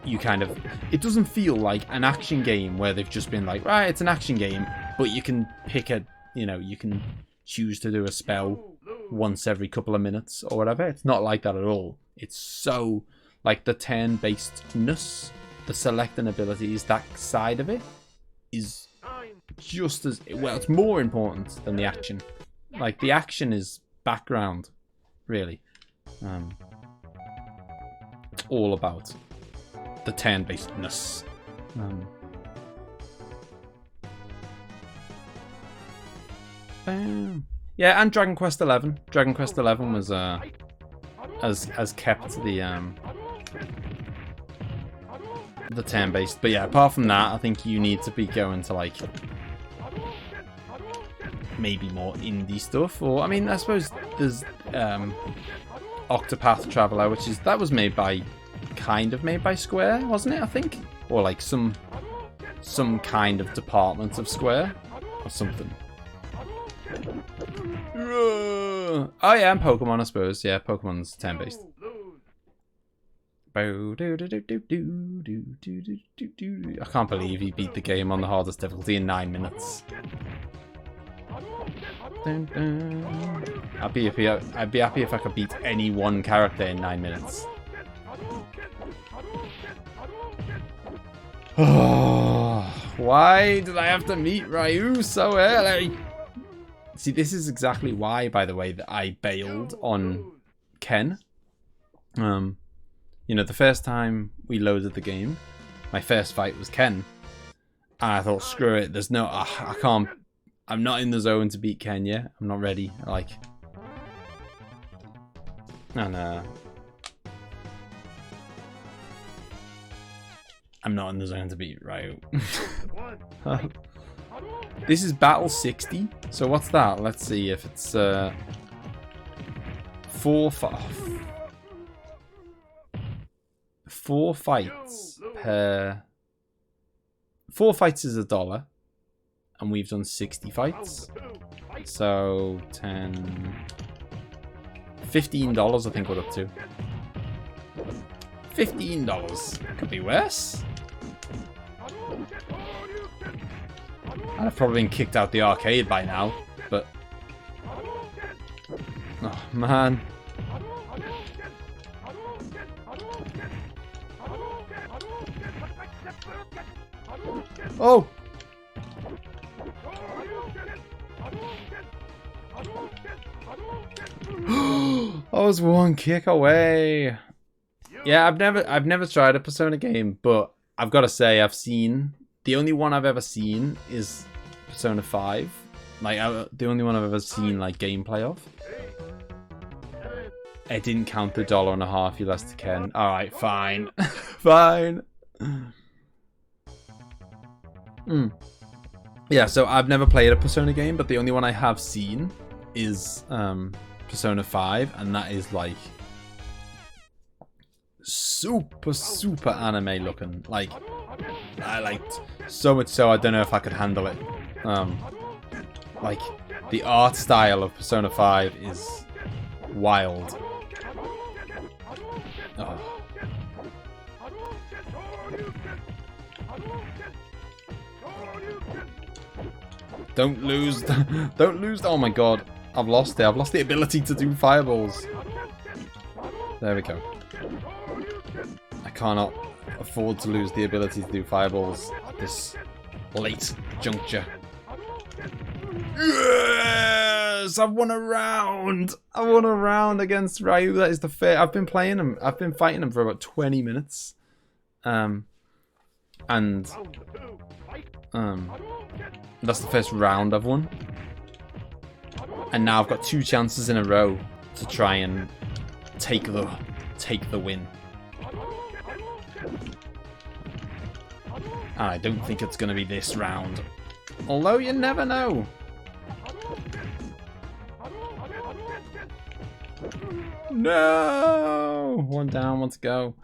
it doesn't feel like an action game where they've just been like, right, it's an action game, but you can pick you can choose to do a spell once every couple of minutes or whatever. It's not like that at all. It's so, like, the turn-basedness, the selecting abilities, that side of it is just as, well, it's more important than the action. Like, the action is background, really. It's all about the turn-basedness. Bam. Yeah, and Dragon Quest XI. Dragon Quest XI was has kept the turn-based. But yeah, apart from that, I think you need to be going to like maybe more indie stuff, or I mean, I suppose there's Octopath Traveler, which is that was made by Square, wasn't it? I think, or like some kind of department of Square or something. Oh yeah, and Pokemon, I suppose. Yeah, Pokemon's turn-based. I can't believe he beat the game on the hardest difficulty in 9 minutes. I'd be happy if I could beat any one character in 9 minutes. Why did I have to meet Ryu so early? See, this is exactly why, by the way, that I bailed on Ken. You know, the first time we loaded the game, my first fight was Ken. And I thought, screw it, there's no, I can't, I'm not in the zone to beat Ken yet. I'm not ready, like. And, I'm not in the zone to beat Ryu. This is Battle 60, so what's that? Let's see if it's 4 fights per... 4 fights is $1, and we've done 60 fights. So, 10... $15 I think we're up to. $15. Could be worse. I'd have probably been kicked out the arcade by now, but... Oh, man. Oh! I was one kick away. Yeah, I've never tried a Persona game, but I've got to say I've seen... The only one I've ever seen is Persona 5. Like, the only one I've ever seen, like, gameplay of. It didn't count the $1.50 you lost to Ken. Alright, fine. Fine. Yeah, so I've never played a Persona game, but the only one I have seen is Persona 5, and that is, like, super anime looking. Like, I liked so much so I don't know if I could handle it. Like, the art style of Persona 5 is wild. Oh. Don't lose. Don't lose. Oh my god. I've lost it. I've lost the ability to do fireballs. There we go. I cannot afford to lose the ability to do fireballs at this late juncture. Yes! I've won a round! I won a round against Ryu. That is the fair. I've been playing him. I've been fighting him for about 20 minutes. That's the first round I've won. And now I've got 2 chances in a row to try and take the win. I don't think it's going to be this round. Although you never know. No! 1 down, 1 to go.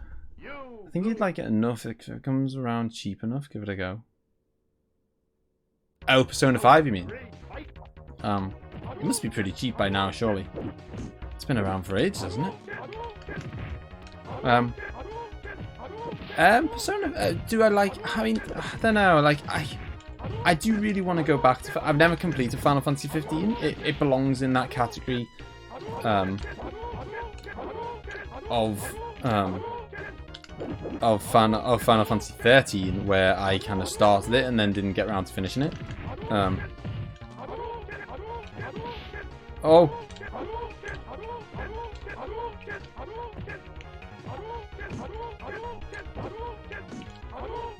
I think you'd like it enough. If it comes around cheap enough, give it a go. Oh, Persona 5 you mean? It must be pretty cheap by now, surely. It's been around for ages, hasn't it? Persona, do I like, I mean, I don't know, like, I do really want to go back to... I've never completed Final Fantasy 15. It belongs in that category of Final Fantasy 13, where I kind of started it and then didn't get around to finishing it. Oh!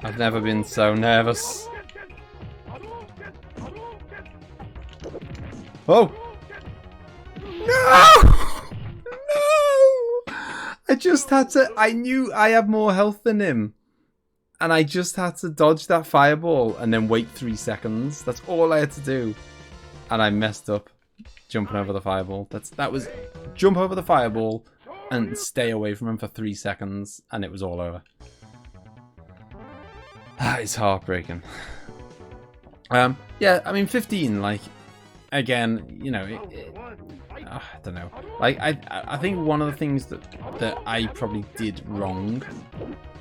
I've never been so nervous. Oh! No! No! I just had to... I knew I had more health than him. And I just had to dodge that fireball and then wait 3 seconds. That's all I had to do. And I messed up jumping over the fireball. That was jump over the fireball and stay away from him for 3 seconds, and it was all over. That is heartbreaking. Yeah, I mean 15, like, again, you know, I don't know. Like, I think one of the things that I probably did wrong,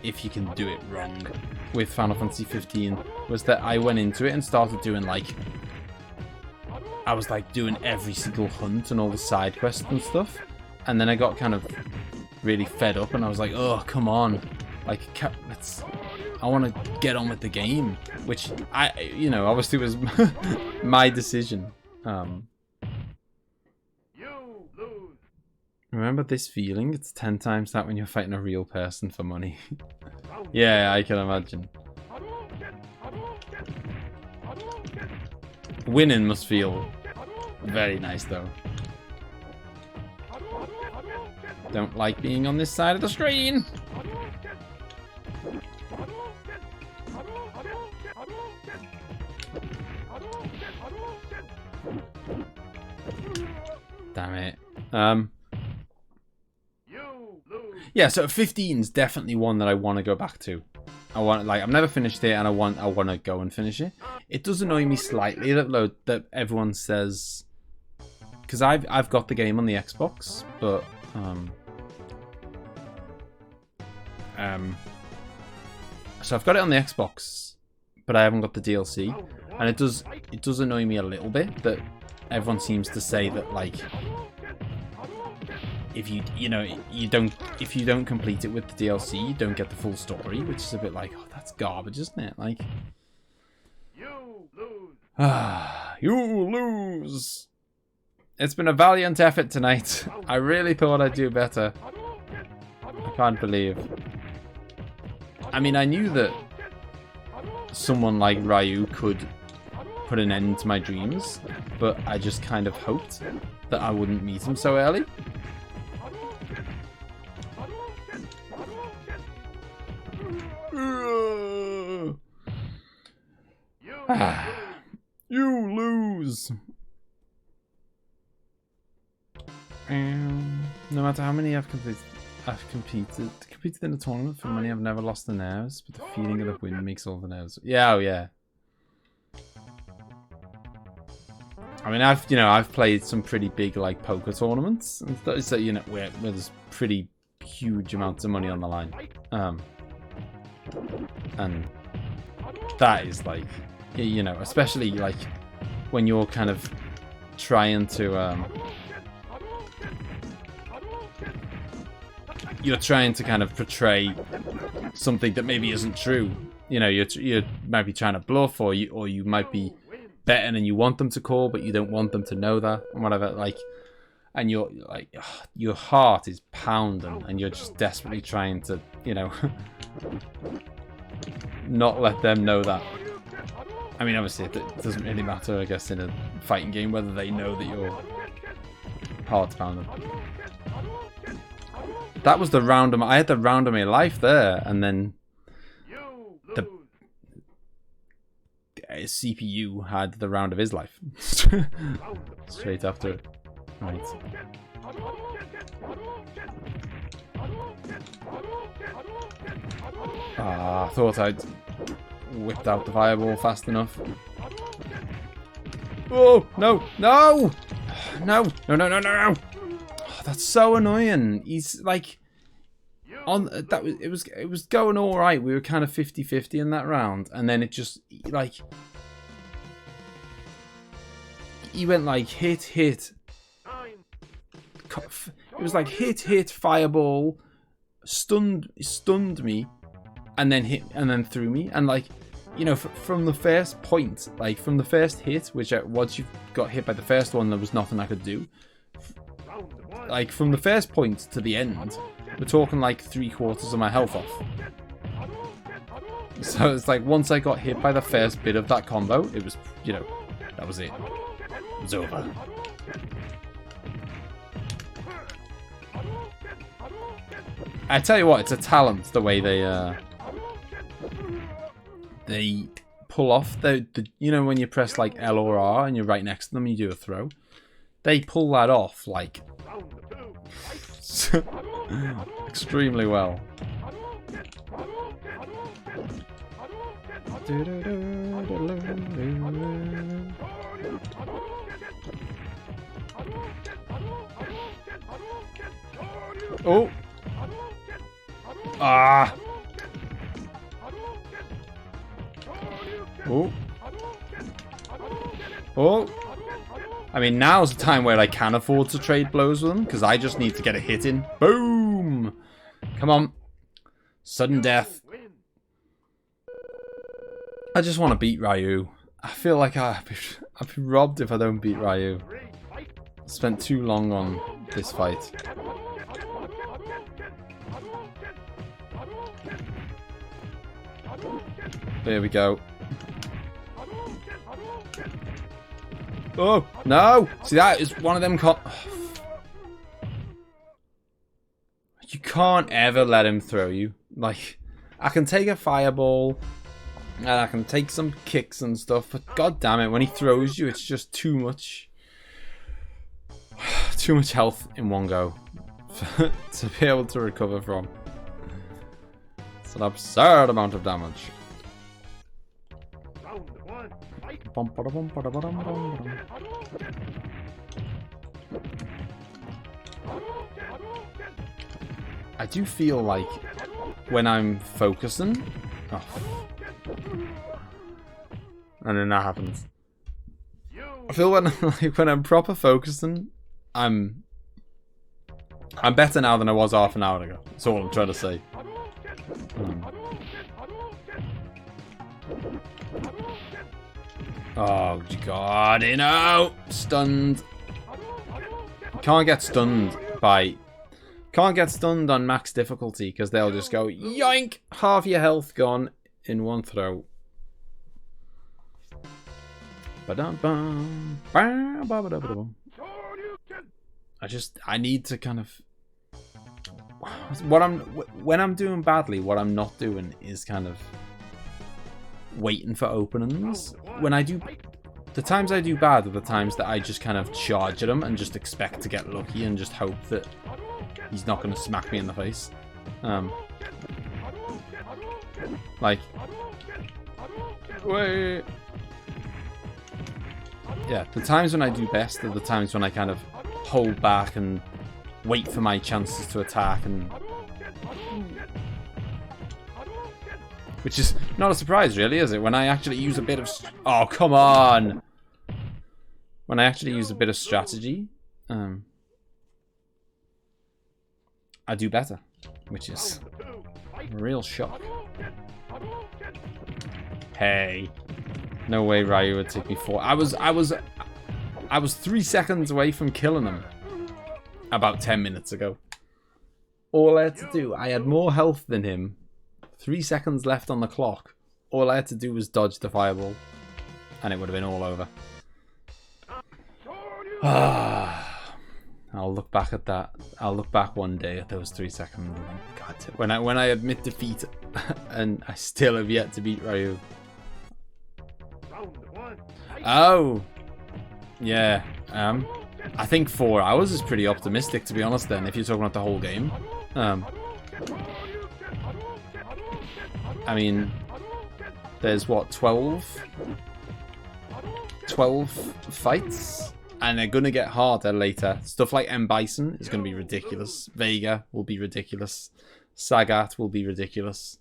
if you can do it wrong, with Final Fantasy 15 was that I went into it and started doing, like, I was like doing every single hunt and all the side quests and stuff, and then I got kind of really fed up and I was like, oh, come on, like, I want to get on with the game, which you know, obviously was my decision. Remember this feeling? It's 10 times that when you're fighting a real person for money. Yeah, I can imagine. Winning must feel very nice, though. Don't like being on this side of the screen. Damn it. Yeah, so 15's definitely one that I want to go back to. I've never finished it, and I want to go and finish it. It does annoy me slightly that everyone says, because I've got the game on the Xbox, but so I've got it on the Xbox, but I haven't got the DLC, and it does annoy me a little bit that everyone seems to say that, like, if you don't complete it with the DLC, you don't get the full story, which is a bit like, oh, that's garbage, isn't it? Like, you lose. You lose. It's been a valiant effort tonight. I really thought I'd do better. I can't believe. I mean, I knew that someone like Ryu could put an end to my dreams, but I just kind of hoped that I wouldn't meet him so early. You lose. No matter how many I've competed in a tournament for money, I've never lost the nerves, but the feeling of the win makes all the nerves. Yeah, oh yeah. I mean, I've played some pretty big, like, poker tournaments and stuff, so, you know, where there's pretty huge amounts of money on the line. And that is, like, you know, especially, like, when you're kind of trying to you're trying to kind of portray something that maybe isn't true. You know, you might be trying to bluff, or you might be betting and you want them to call, but you don't want them to know that, and whatever. Like, and you're like, your heart is pounding, and you're just desperately trying to, you know, not let them know that. I mean, obviously, it doesn't really matter, I guess, in a fighting game, whether they know that your heart's pounding. That was the round of I had the round of my life there, and then the CPU had the round of his life. Straight after it. Right. I thought I'd whipped out the fireball fast enough. Oh, no, no! No, no, no, no, no, no! Oh, that's so annoying. He's like, it was going all right. We were kind of 50-50 in that round, and then it just, like, he went like hit. It was like hit, fireball, stunned me, and then hit, and then threw me. And like, you know, from the first point, like from the first hit, which once you got hit by the first one, there was nothing I could do. Like from the first point to the end, we're talking like 3/4 of my health off. So it's like once I got hit by the first bit of that combo, it was, you know, that was it. It was over. I tell you what, it's a talent the way they pull off the you know, when you press like L or R and you're right next to them and you do a throw, they pull that off like extremely well. Oh! Ah! Oh! Oh! I mean, now's the time where I can afford to trade blows with them, because I just need to get a hit in. Boom! Come on. Sudden death. I just want to beat Ryu. I feel like I've been robbed if I don't beat Ryu. I spent too long on this fight. There we go. Oh, no! See, that is one of them you can't ever let him throw you. Like, I can take a fireball, and I can take some kicks and stuff, but god damn it, when he throws you, it's just too much health in one go to be able to recover from. It's an absurd amount of damage. I do feel like when I'm focusing, and then that happens. I feel when I'm proper focusing, I'm better now than I was half an hour ago. That's all I'm trying to say. Oh god, you know, stunned. Can't get stunned on max difficulty because they'll just go yoink, half your health gone in one throw. I need to kind of when I'm doing badly, what I'm not doing is kind of waiting for openings. When I do, the times I do bad are the times that I just kind of charge at him and just expect to get lucky and just hope that he's not going to smack me in the face. Like, wait. Yeah, the times when I do best are the times when I kind of hold back and wait for my chances to attack, and which is not a surprise, really, is it? When I actually use a bit of... Oh, come on! When I actually use a bit of strategy, I do better, which is a real shock. Hey. No way Ryu would take me 4. I was 3 seconds away from killing him about 10 minutes ago. All I had to do, I had more health than him. 3 seconds left on the clock. All I had to do was dodge the fireball, and it would have been all over. I'll look back at that. I'll look back one day at those 3 seconds. And think, God, when I admit defeat, and I still have yet to beat Ryu. Oh, yeah. I think 4 hours is pretty optimistic, to be honest. Then, if you're talking about the whole game. I mean, there's what, 12 fights, and they're gonna get harder later. Stuff like M. Bison is gonna be ridiculous. Vega will be ridiculous. Sagat will be ridiculous.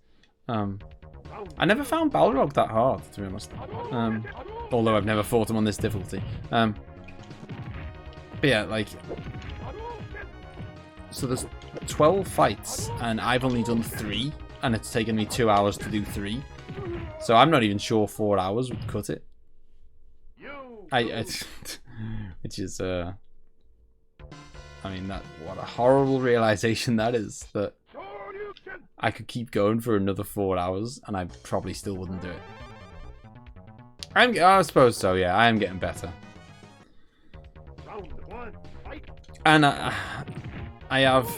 I never found Balrog that hard, to be honest. Although I've never fought him on this difficulty. But yeah, like, so there's 12 fights, and I've only done 3, and it's taken me 2 hours to do 3. So I'm not even sure 4 hours would cut it. Which is, I mean, what a horrible realization that is, that I could keep going for another 4 hours, and I probably still wouldn't do it. I suppose so, yeah, I am getting better. And I have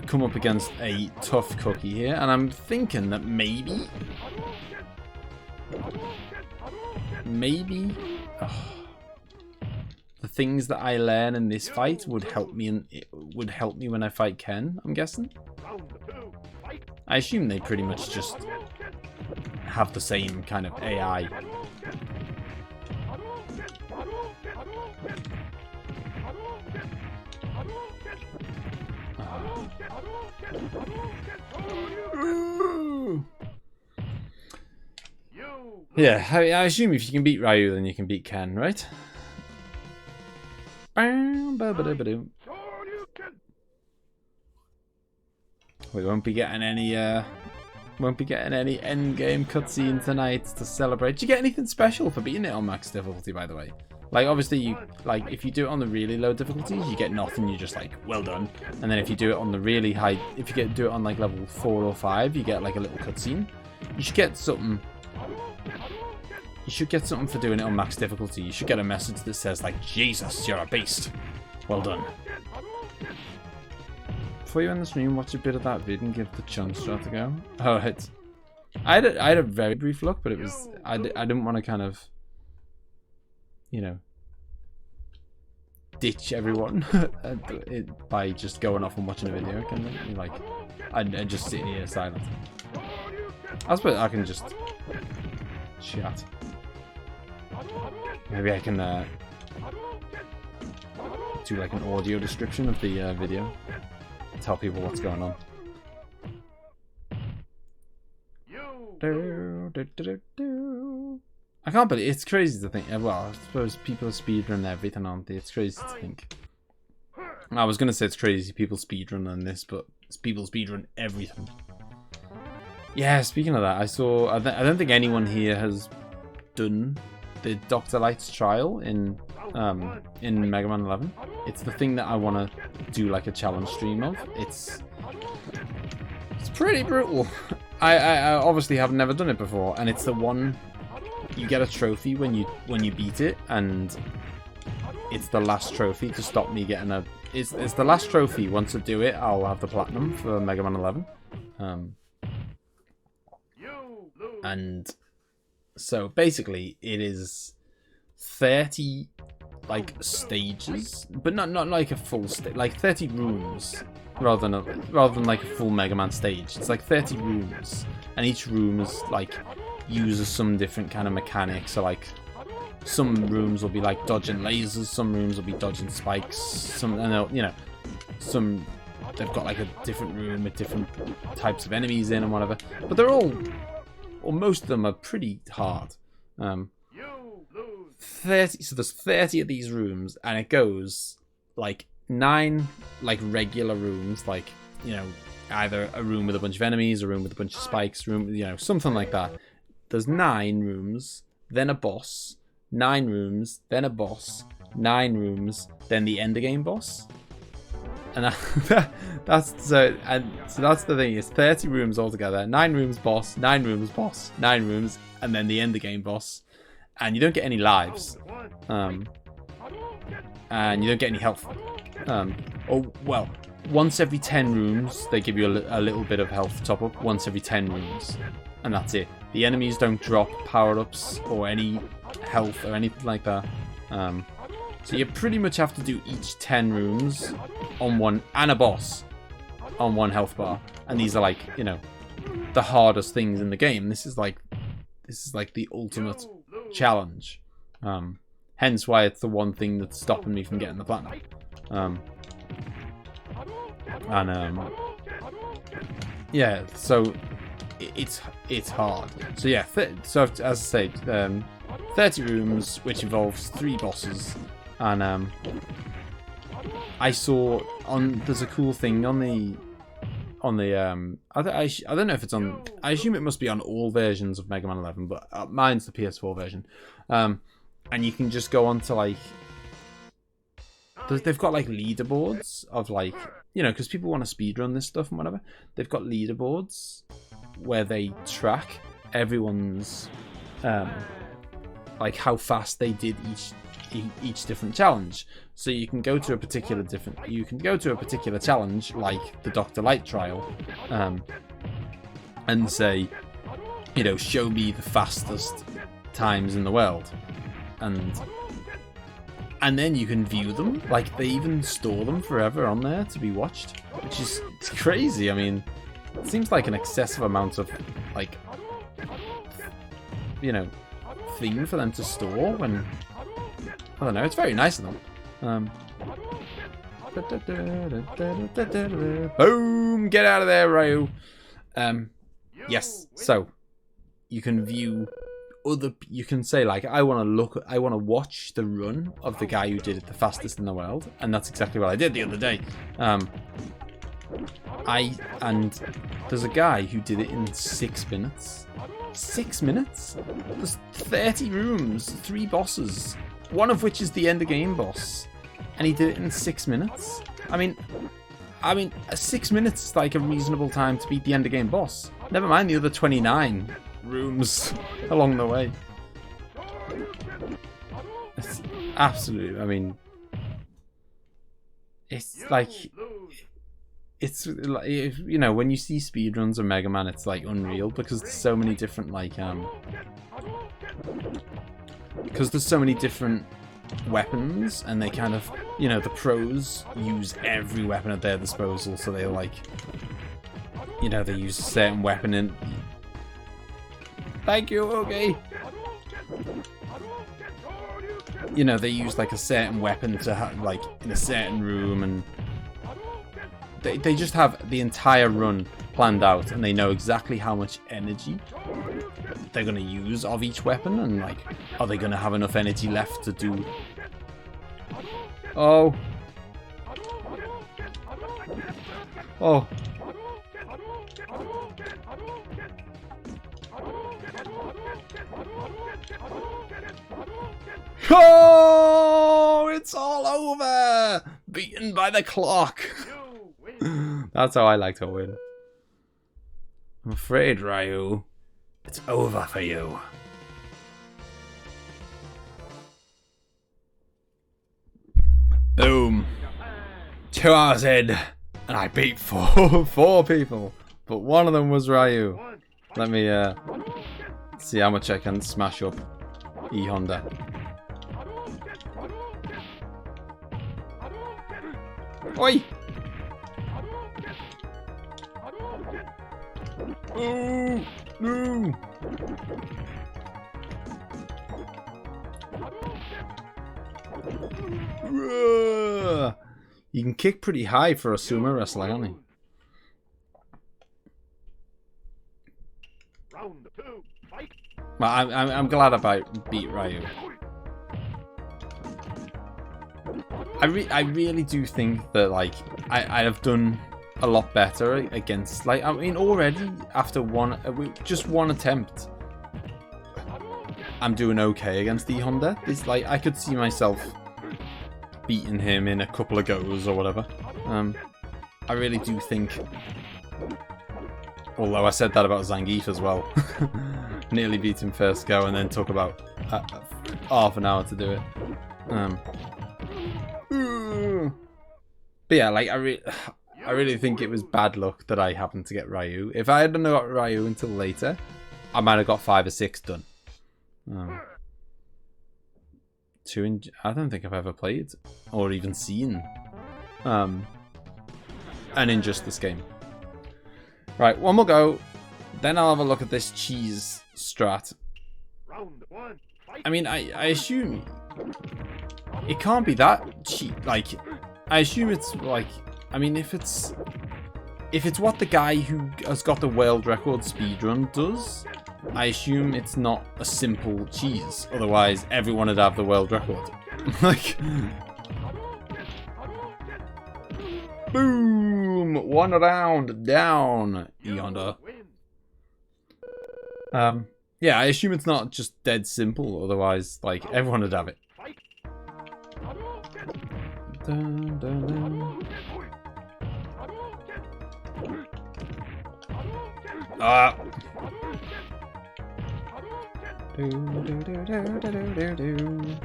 come up against a tough cookie here, and I'm thinking that maybe the things that I learn in this fight would help me when I fight Ken, I'm guessing. I assume they pretty much just have the same kind of AI. Yeah, I assume if you can beat Ryu, then you can beat Ken, right? We won't be getting any end game cutscene tonight to celebrate. Did you get anything special for beating it on max difficulty, by the way? Like, obviously, if you do it on the really low difficulties, you get nothing. You're just like, well done. And then if you do it on the really high, if you do it on like level 4 or 5, you get like a little cutscene. You should get something. You should get something for doing it on max difficulty. You should get a message that says like, Jesus, you're a beast. Well done. Before you end the stream, watch a bit of that vid and give the chunk strat a go. Oh, I had a very brief look, but it was I didn't want to kind of, you know, ditch everyone by just going off and watching a video. Kind of like I'd just sit here silent. I suppose I can just chat. Maybe I can do like an audio description of the video. Tell people what's going on. I can't believe it's crazy to think. Well, I suppose people speedrun everything, aren't they? It's crazy to think. I was gonna say it's crazy people speedrun on this, but people speedrun everything. Yeah, speaking of that, I saw. I don't think anyone here has done the Dr. Light's trial in Mega Man 11. It's the thing that I want to do like a challenge stream of. It's pretty brutal. I obviously have never done it before, and it's the one you get a trophy when you beat it, and it's the last trophy to stop me getting a. It's the last trophy. Once I do it, I'll have the platinum for Mega Man 11. And so basically, it is 30 like stages, but not like a full stage, like 30 rooms rather than like a full Mega Man stage. It's like 30 rooms, and each room is like uses some different kind of mechanics. So like some rooms will be like dodging lasers, some rooms will be dodging spikes, some, and you know, some they've got like a different room with different types of enemies in and whatever. But they're all, or most of them are pretty hard. 30, so there's 30 of these rooms, and it goes like 9 like regular rooms, like, you know, either a room with a bunch of enemies, a room with a bunch of spikes, room, you know, something like that. There's 9 rooms, then a boss, 9 rooms, then a boss, 9 rooms, then the end game boss. And that's the thing. It's 30 rooms altogether. 9 rooms boss, 9 rooms boss, 9 rooms, and then the end game boss. And you don't get any lives, and you don't get any health. Or well, once every 10 rooms, they give you a little bit of health top up. Once every 10 rooms, and that's it. The enemies don't drop power ups or any health or anything like that. So you pretty much have to do each 10 rooms on one, and a boss on one health bar. And these are like, you know, the hardest things in the game. This is like the ultimate challenge. Hence why it's the one thing that's stopping me from getting the platinum. Yeah, so it's hard. So yeah, so as I say, 30 rooms, which involves 3 bosses. And I saw there's a cool thing on the I don't know if it's on. I assume it must be on all versions of Mega Man 11, but mine's the PS4 version. And you can just go on to like. They've got like leaderboards of like, you know, because people want to speedrun this stuff and whatever. They've got leaderboards where they track everyone's like how fast they did each different challenge. So you can go to a particular challenge like the Dr. Light trial, and say, you know, show me the fastest times in the world, and then you can view them. Like, they even store them forever on there to be watched, which is crazy. I mean, it seems like an excessive amount of, like, you know, thing for them to store when, I don't know, it's very nice of them. Boom! Get out of there, Ryu! Yes, so, you can view you can say like, I want to watch the run of the guy who did it the fastest in the world, and that's exactly what I did the other day. And there's a guy who did it in 6 minutes. 6 minutes? There's 30 rooms, 3 bosses, one of which is the end of game boss, and he did it in 6 minutes. I mean, 6 minutes is like a reasonable time to beat the end of game boss. Never mind the other 29 rooms along the way. It's absolutely, I mean, it's like, you know, when you see speedruns of Mega Man, it's like unreal, because there's so many different like weapons, and they kind of, you know, the pros use every weapon at their disposal, so they like, you know, they use a certain weapon in. Thank you, okay. You know, they use like a certain weapon to have, like, in a certain room, and they just have the entire run planned out, and they know exactly how much energy they're going to use of each weapon, and like, are they going to have enough energy left to do... Oh. Oh. Oh, it's all over! Beaten by the clock. That's how I like to win. I'm afraid, Ryu, it's over for you. Boom. 2 hours in, and I beat four people, but one of them was Ryu. Let me see how much I can smash up E-Honda. Oi! Oh, no! You can kick pretty high for a sumo wrestler, can't you? Round 2, fight. Well, I'm glad I beat Ryu. I really do think that, like, I have done a lot better against, like, I mean, already after just one attempt, I'm doing okay against the Honda. It's like, I could see myself beating him in a couple of goes or whatever. I really do think, although I said that about Zangief as well. Nearly beat him first go and then took about half an hour to do it. But yeah, like, I really think it was bad luck that I happened to get Ryu. If I hadn't got Ryu until later, I might have got 5 or 6 done. I don't think I've ever played or even seen an Injustice game. Right, one more go, then I'll have a look at this cheese strat. Round 1, fight. I mean, I assume it can't be that cheap. Like, I assume it's like, I mean, if it's what the guy who has got the world record speedrun does, I assume it's not a simple cheese. Otherwise, everyone would have the world record. Like, boom! 1 round down, yonder. Yeah, I assume it's not just dead simple, otherwise, like, everyone would have it. Dun, dun, dun. Ah! Do, do, do, do, do, do, do.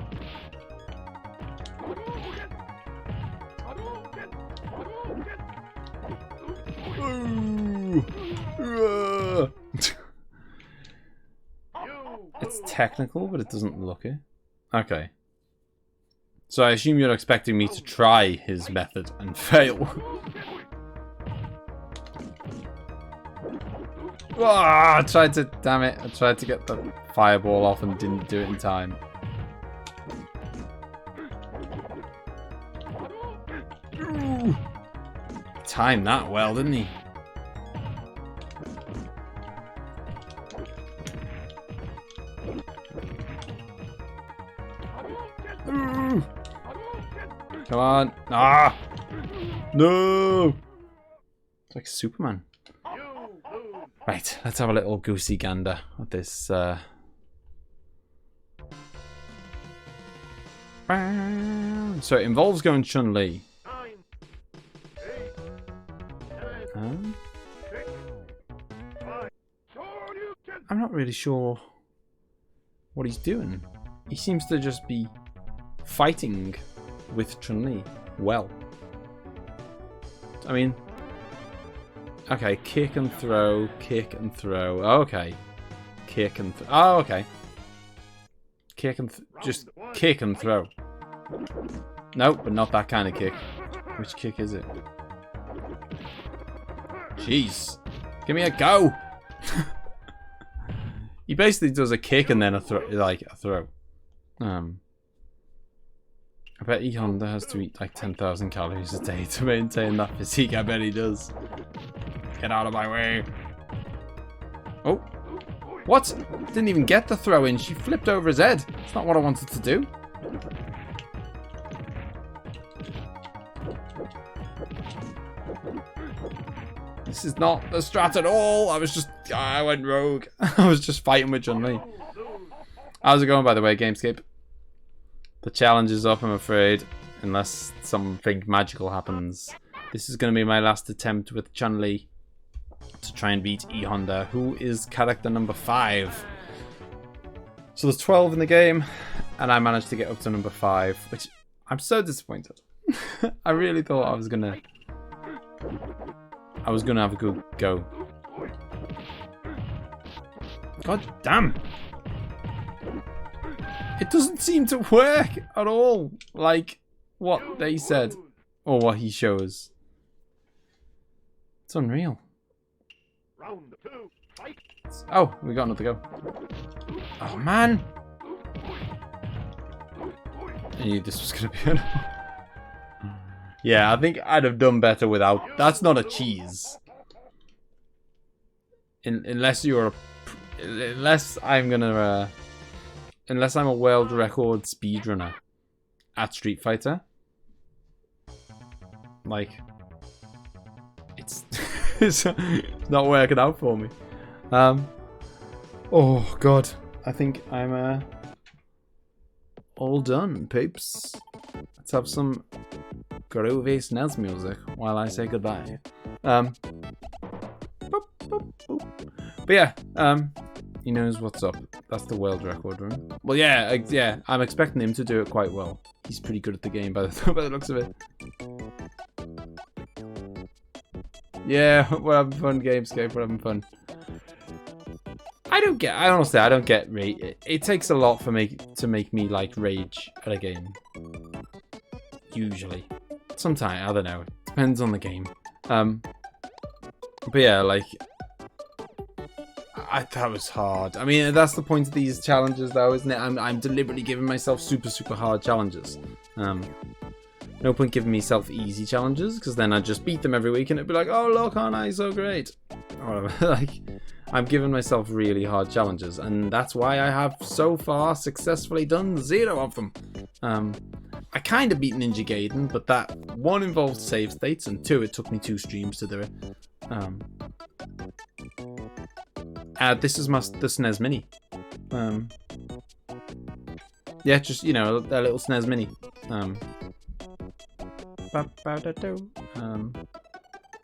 Ooh. It's technical, but it doesn't look it. Okay. So I assume you're expecting me to try his method and fail. I tried to, damn it, I tried to get the fireball off and didn't do it in time. Ooh. Timed that well, didn't he? Ooh. Come on. Ah! No! It's like Superman. Right, let's have a little goosey gander at this. So it involves going Chun-Li. I'm not really sure what he's doing. He seems to just be fighting with Chun-Li well. I mean, okay, kick and throw, kick and throw. Okay, kick and oh, okay. Kick and just kick and throw. Nope, but not that kind of kick. Which kick is it? Jeez, give me a go. He basically does a kick and then a throw, like a throw. I bet Honda has to eat like 10,000 calories a day to maintain that physique. I bet he does. Get out of my way. Oh. What? Didn't even get the throw in. She flipped over his head. It's not what I wanted to do. This is not the strat at all. I went rogue. I was just fighting with Chun-Li. How's it going, by the way, Gamescape? The challenge is up, I'm afraid. Unless something magical happens. This is going to be my last attempt with Chun-Li to try and beat E-Honda, who is character number 5. So there's 12 in the game, and I managed to get up to number 5, which I'm so disappointed. I really thought I was gonna have a good go. God damn! It doesn't seem to work at all, like what they said, or what he shows. It's unreal. Oh, we got another go. Oh man! I knew this was gonna be enough. Yeah, I think I'd have done better without. That's not a cheese. Unless I'm a world record speedrunner at Street Fighter. Like, it's it's not working out for me. Oh god, I think I'm all done, peeps. Let's have some groovy SNES music while I say goodbye. Boop, boop, boop. But yeah, he knows what's up. That's the world record run. Well, yeah, I'm expecting him to do it quite well. He's pretty good at the game by the looks of it. Yeah, we're having fun, Gamescape. We're having fun. I honestly don't get rage. It takes a lot for me to make me like rage at a game. Usually. Sometimes, I don't know. Depends on the game. But yeah, like, that was hard. I mean, that's the point of these challenges, though, isn't it? I'm deliberately giving myself super hard challenges. No point giving myself easy challenges, because then I'd just beat them every week, and it'd be like, oh look, aren't I so great? Or whatever. Like, I'm giving myself really hard challenges, and that's why I have so far successfully done 0 of them. I kind of beat Ninja Gaiden, but that one involved save states, and two, it took me 2 streams to do it. This is the SNES Mini. Yeah, just, you know, a little SNES Mini.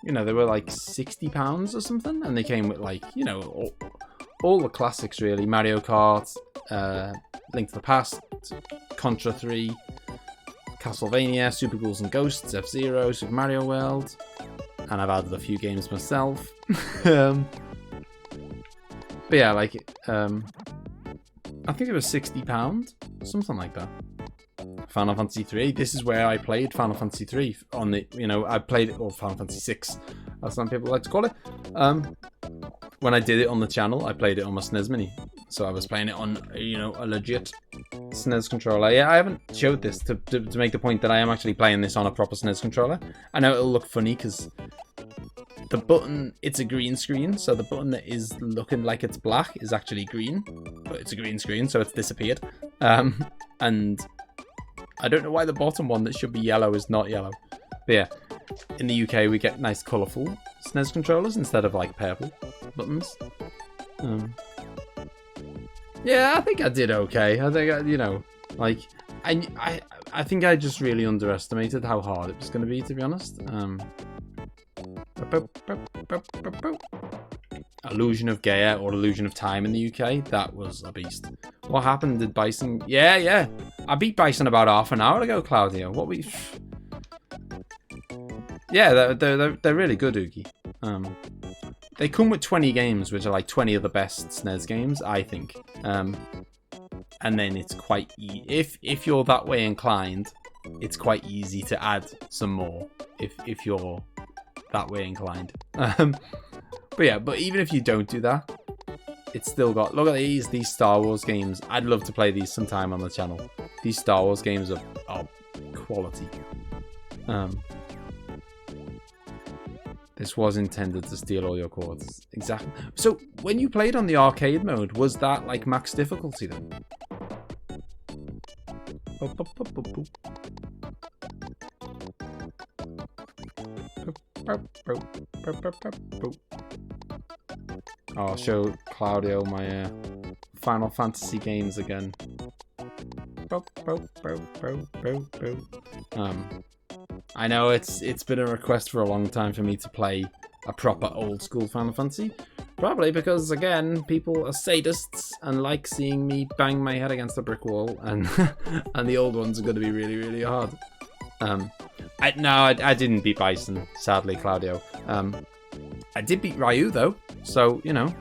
You know, they were like £60 or something, and they came with, like, you know, all the classics really. Mario Kart, Link to the Past, Contra 3, Castlevania, Super Ghouls and Ghosts, F-Zero, Super Mario World, and I've added a few games myself. But yeah, like, I think it was £60, something like that. Final Fantasy 3. This is where I played Final Fantasy 3 on the, you know, I played it, or Final Fantasy 6, as some people like to call it. When I did it on the channel, I played it on my SNES Mini. So I was playing it on, you know, a legit SNES controller. Yeah, I haven't showed this to make the point that I am actually playing this on a proper SNES controller. I know it'll look funny because the button, it's a green screen, so the button that is looking like it's black is actually green, but it's a green screen, so it's disappeared. And I don't know why the bottom one that should be yellow is not yellow. But yeah, in the UK we get nice colourful SNES controllers instead of like purple buttons. Yeah, I think I did okay. I think, you know, like, I think I just really underestimated how hard it was going to be, to be honest. Illusion of Gaia or Illusion of Time in the UK, that was a beast. What happened? Did Bison... Yeah. I beat Bison about half an hour ago, Claudio. What we... Yeah, they're really good, Oogie. They come with 20 games, which are like 20 of the best SNES games, I think. And then it's quite... If you're that way inclined, it's quite easy to add some more if you're that way inclined. But yeah, but even if you don't do that, it's still got... Look at these Star Wars games. I'd love to play these sometime on the channel. These Star Wars games are quality. This was intended to steal all your chords. Exactly. So, when you played on the arcade mode, was that like max difficulty then? I'll show Claudio my Final Fantasy games again. I know it's been a request for a long time for me to play a proper old school Final Fantasy. Probably because, again, people are sadists and like seeing me bang my head against a brick wall, and and the old ones are going to be really, really hard. I didn't beat Bison, sadly, Claudio. I did beat Ryu, though, so, you know,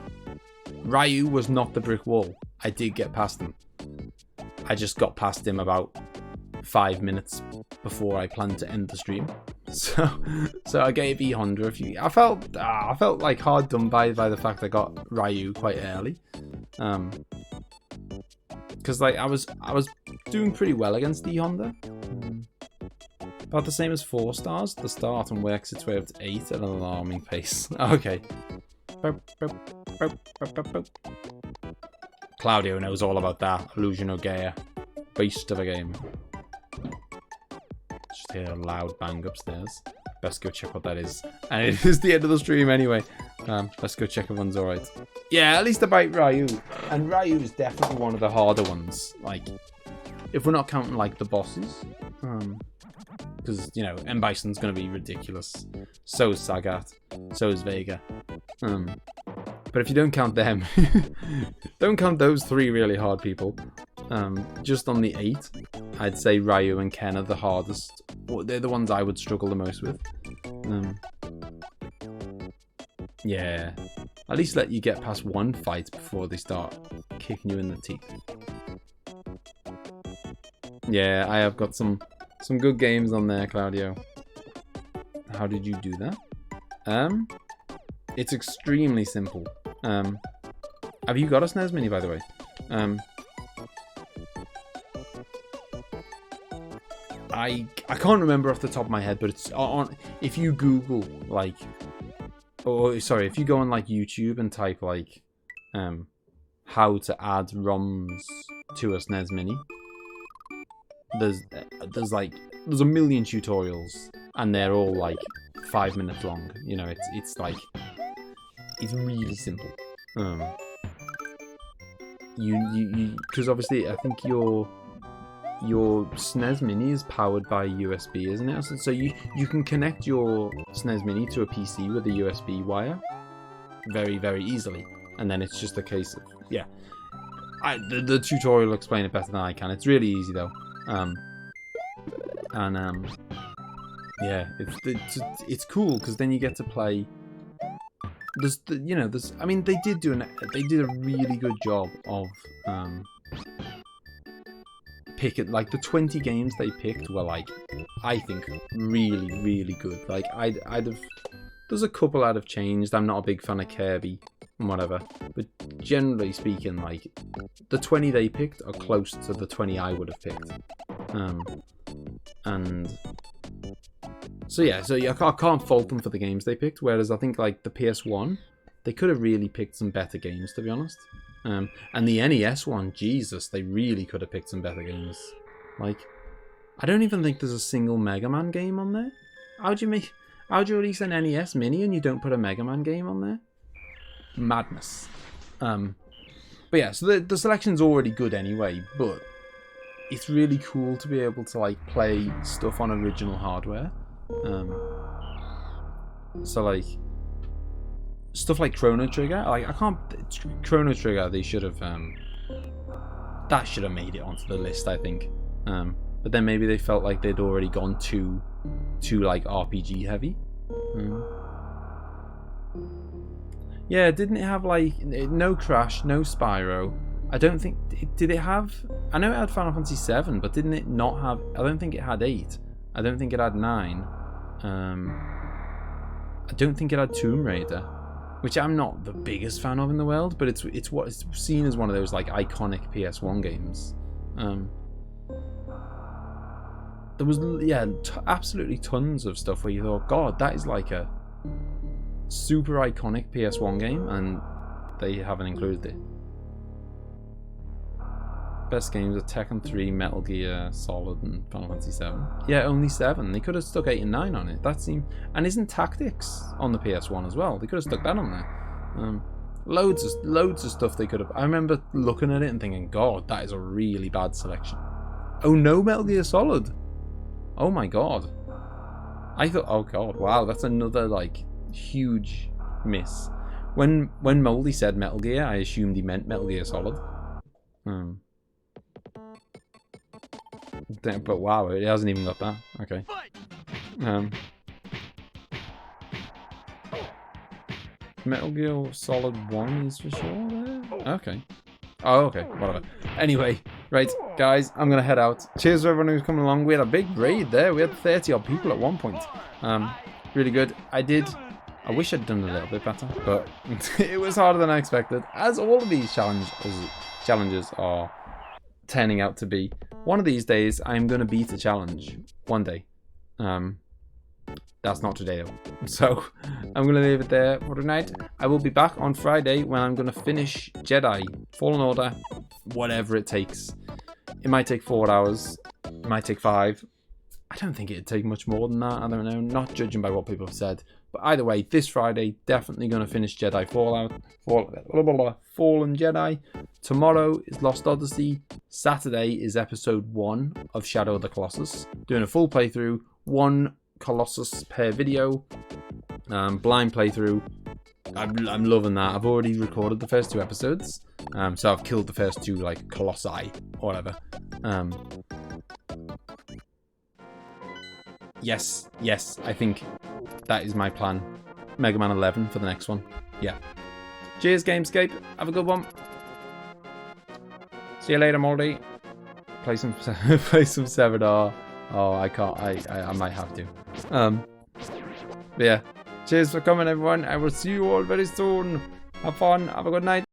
Ryu was not the brick wall. I did get past him. I just got past him about 5 minutes before I planned to end the stream. So I gave E-Honda a few... I felt like hard done by the fact I got Ryu quite early. Because like I was doing pretty well against E-Honda. About the same as 4 stars. The start and works its way up to 8 at an alarming pace. Okay. Claudio knows all about that. Illusion of Gaia. Beast of a game. Just hear a loud bang upstairs. Best go check what that is. And it is the end of the stream anyway. Let's go check if everyone's alright. Yeah, at least I beat Ryu. And Ryu is definitely one of the harder ones. Like, if we're not counting like the bosses. Because, you know, M. Bison's going to be ridiculous. So is Sagat. So is Vega. But if you don't count them, don't count those 3 really hard people. Just on the 8, I'd say Ryu and Ken are the hardest. They're the ones I would struggle the most with. Yeah. At least let you get past one fight before they start kicking you in the teeth. Yeah, I have got some good games on there, Claudio. How did you do that? It's extremely simple. Have you got a SNES Mini, by the way? I can't remember off the top of my head, but it's on. If you Google like, if you go on like YouTube and type like, how to add ROMs to a SNES Mini, there's a million tutorials, and they're all like 5 minutes long. You know, it's really simple. Because obviously I think your SNES Mini is powered by USB, isn't it? So you can connect your SNES Mini to a PC with a USB wire very, very easily, and then it's just a case of the tutorial will explain it better than I can. It's really easy though, it's cool because then you get to play. I mean, they did a really good job of picking, like, the 20 games they picked were, like, I think really, really good. Like, there's a couple I'd have changed. I'm not a big fan of Kirby and whatever, but generally speaking, like, the 20 they picked are close to the 20 I would have picked. So I can't fault them for the games they picked, whereas I think, like, the PS1, they could have really picked some better games, to be honest. And the NES one, Jesus, they really could have picked some better games. Like, I don't even think there's a single Mega Man game on there. How'd you release an NES Mini and you don't put a Mega Man game on there? Madness. But yeah, so the selection's already good anyway, but it's really cool to be able to, like, play stuff on original hardware. So, like, stuff like Chrono Trigger, like, Chrono Trigger, they should have, that should have made it onto the list, I think. But then maybe they felt like they'd already gone too like, RPG heavy. Yeah, didn't it have, like, no Crash, no Spyro? I don't think, did it have, I know it had Final Fantasy 7, but didn't it not have, I don't think it had 8. I don't think it had 9. I don't think it had Tomb Raider, which I'm not the biggest fan of in the world, but it's seen as one of those, like, iconic PS1 games. There was, absolutely tons of stuff where you thought, God, that is like a super iconic PS1 game, and they haven't included it. Best games are Tekken 3, Metal Gear Solid, and Final Fantasy 7. Yeah, only 7. They could have stuck 8 and 9 on it. That seemed... And isn't Tactics on the PS1 as well? They could have stuck that on there. Loads of stuff they could have... I remember looking at it and thinking, God, that is a really bad selection. Oh no, Metal Gear Solid! Oh my God. I thought, oh God, wow, that's another, like, huge miss. When Moldy said Metal Gear, I assumed he meant Metal Gear Solid. But wow, it hasn't even got that. Okay. Metal Gear Solid 1 is for sure there? Okay. Oh, okay. Whatever. Anyway, right, guys, I'm going to head out. Cheers to everyone who's coming along. We had a big raid there. We had 30 odd people at one point. Really good. I wish I'd done a little bit better, but it was harder than I expected, as all of these challenges are turning out to be. One of these days, I'm going to beat a challenge. One day. That's not today, though. So, I'm going to leave it there for tonight. I will be back on Friday when I'm going to finish Jedi, Fallen Order, whatever it takes. It might take 4 hours. It might take 5. I don't think it'd take much more than that. I don't know. Not judging by what people have said. But either way, this Friday, definitely going to finish Jedi Fallen Jedi. Tomorrow is Lost Odyssey. Saturday is episode 1 of Shadow of the Colossus. Doing a full playthrough. 1 Colossus per video. Blind playthrough. I'm loving that. I've already recorded the first 2 episodes. So I've killed the first 2, like, Colossi or whatever. Yes, I think that is my plan. Mega Man 11 for the next one. Yeah. Cheers, Gamescape. Have a good one. See you later, Moldy. Play some 7R. Oh, I can't. I might have to. But yeah. Cheers for coming, everyone. I will see you all very soon. Have fun. Have a good night.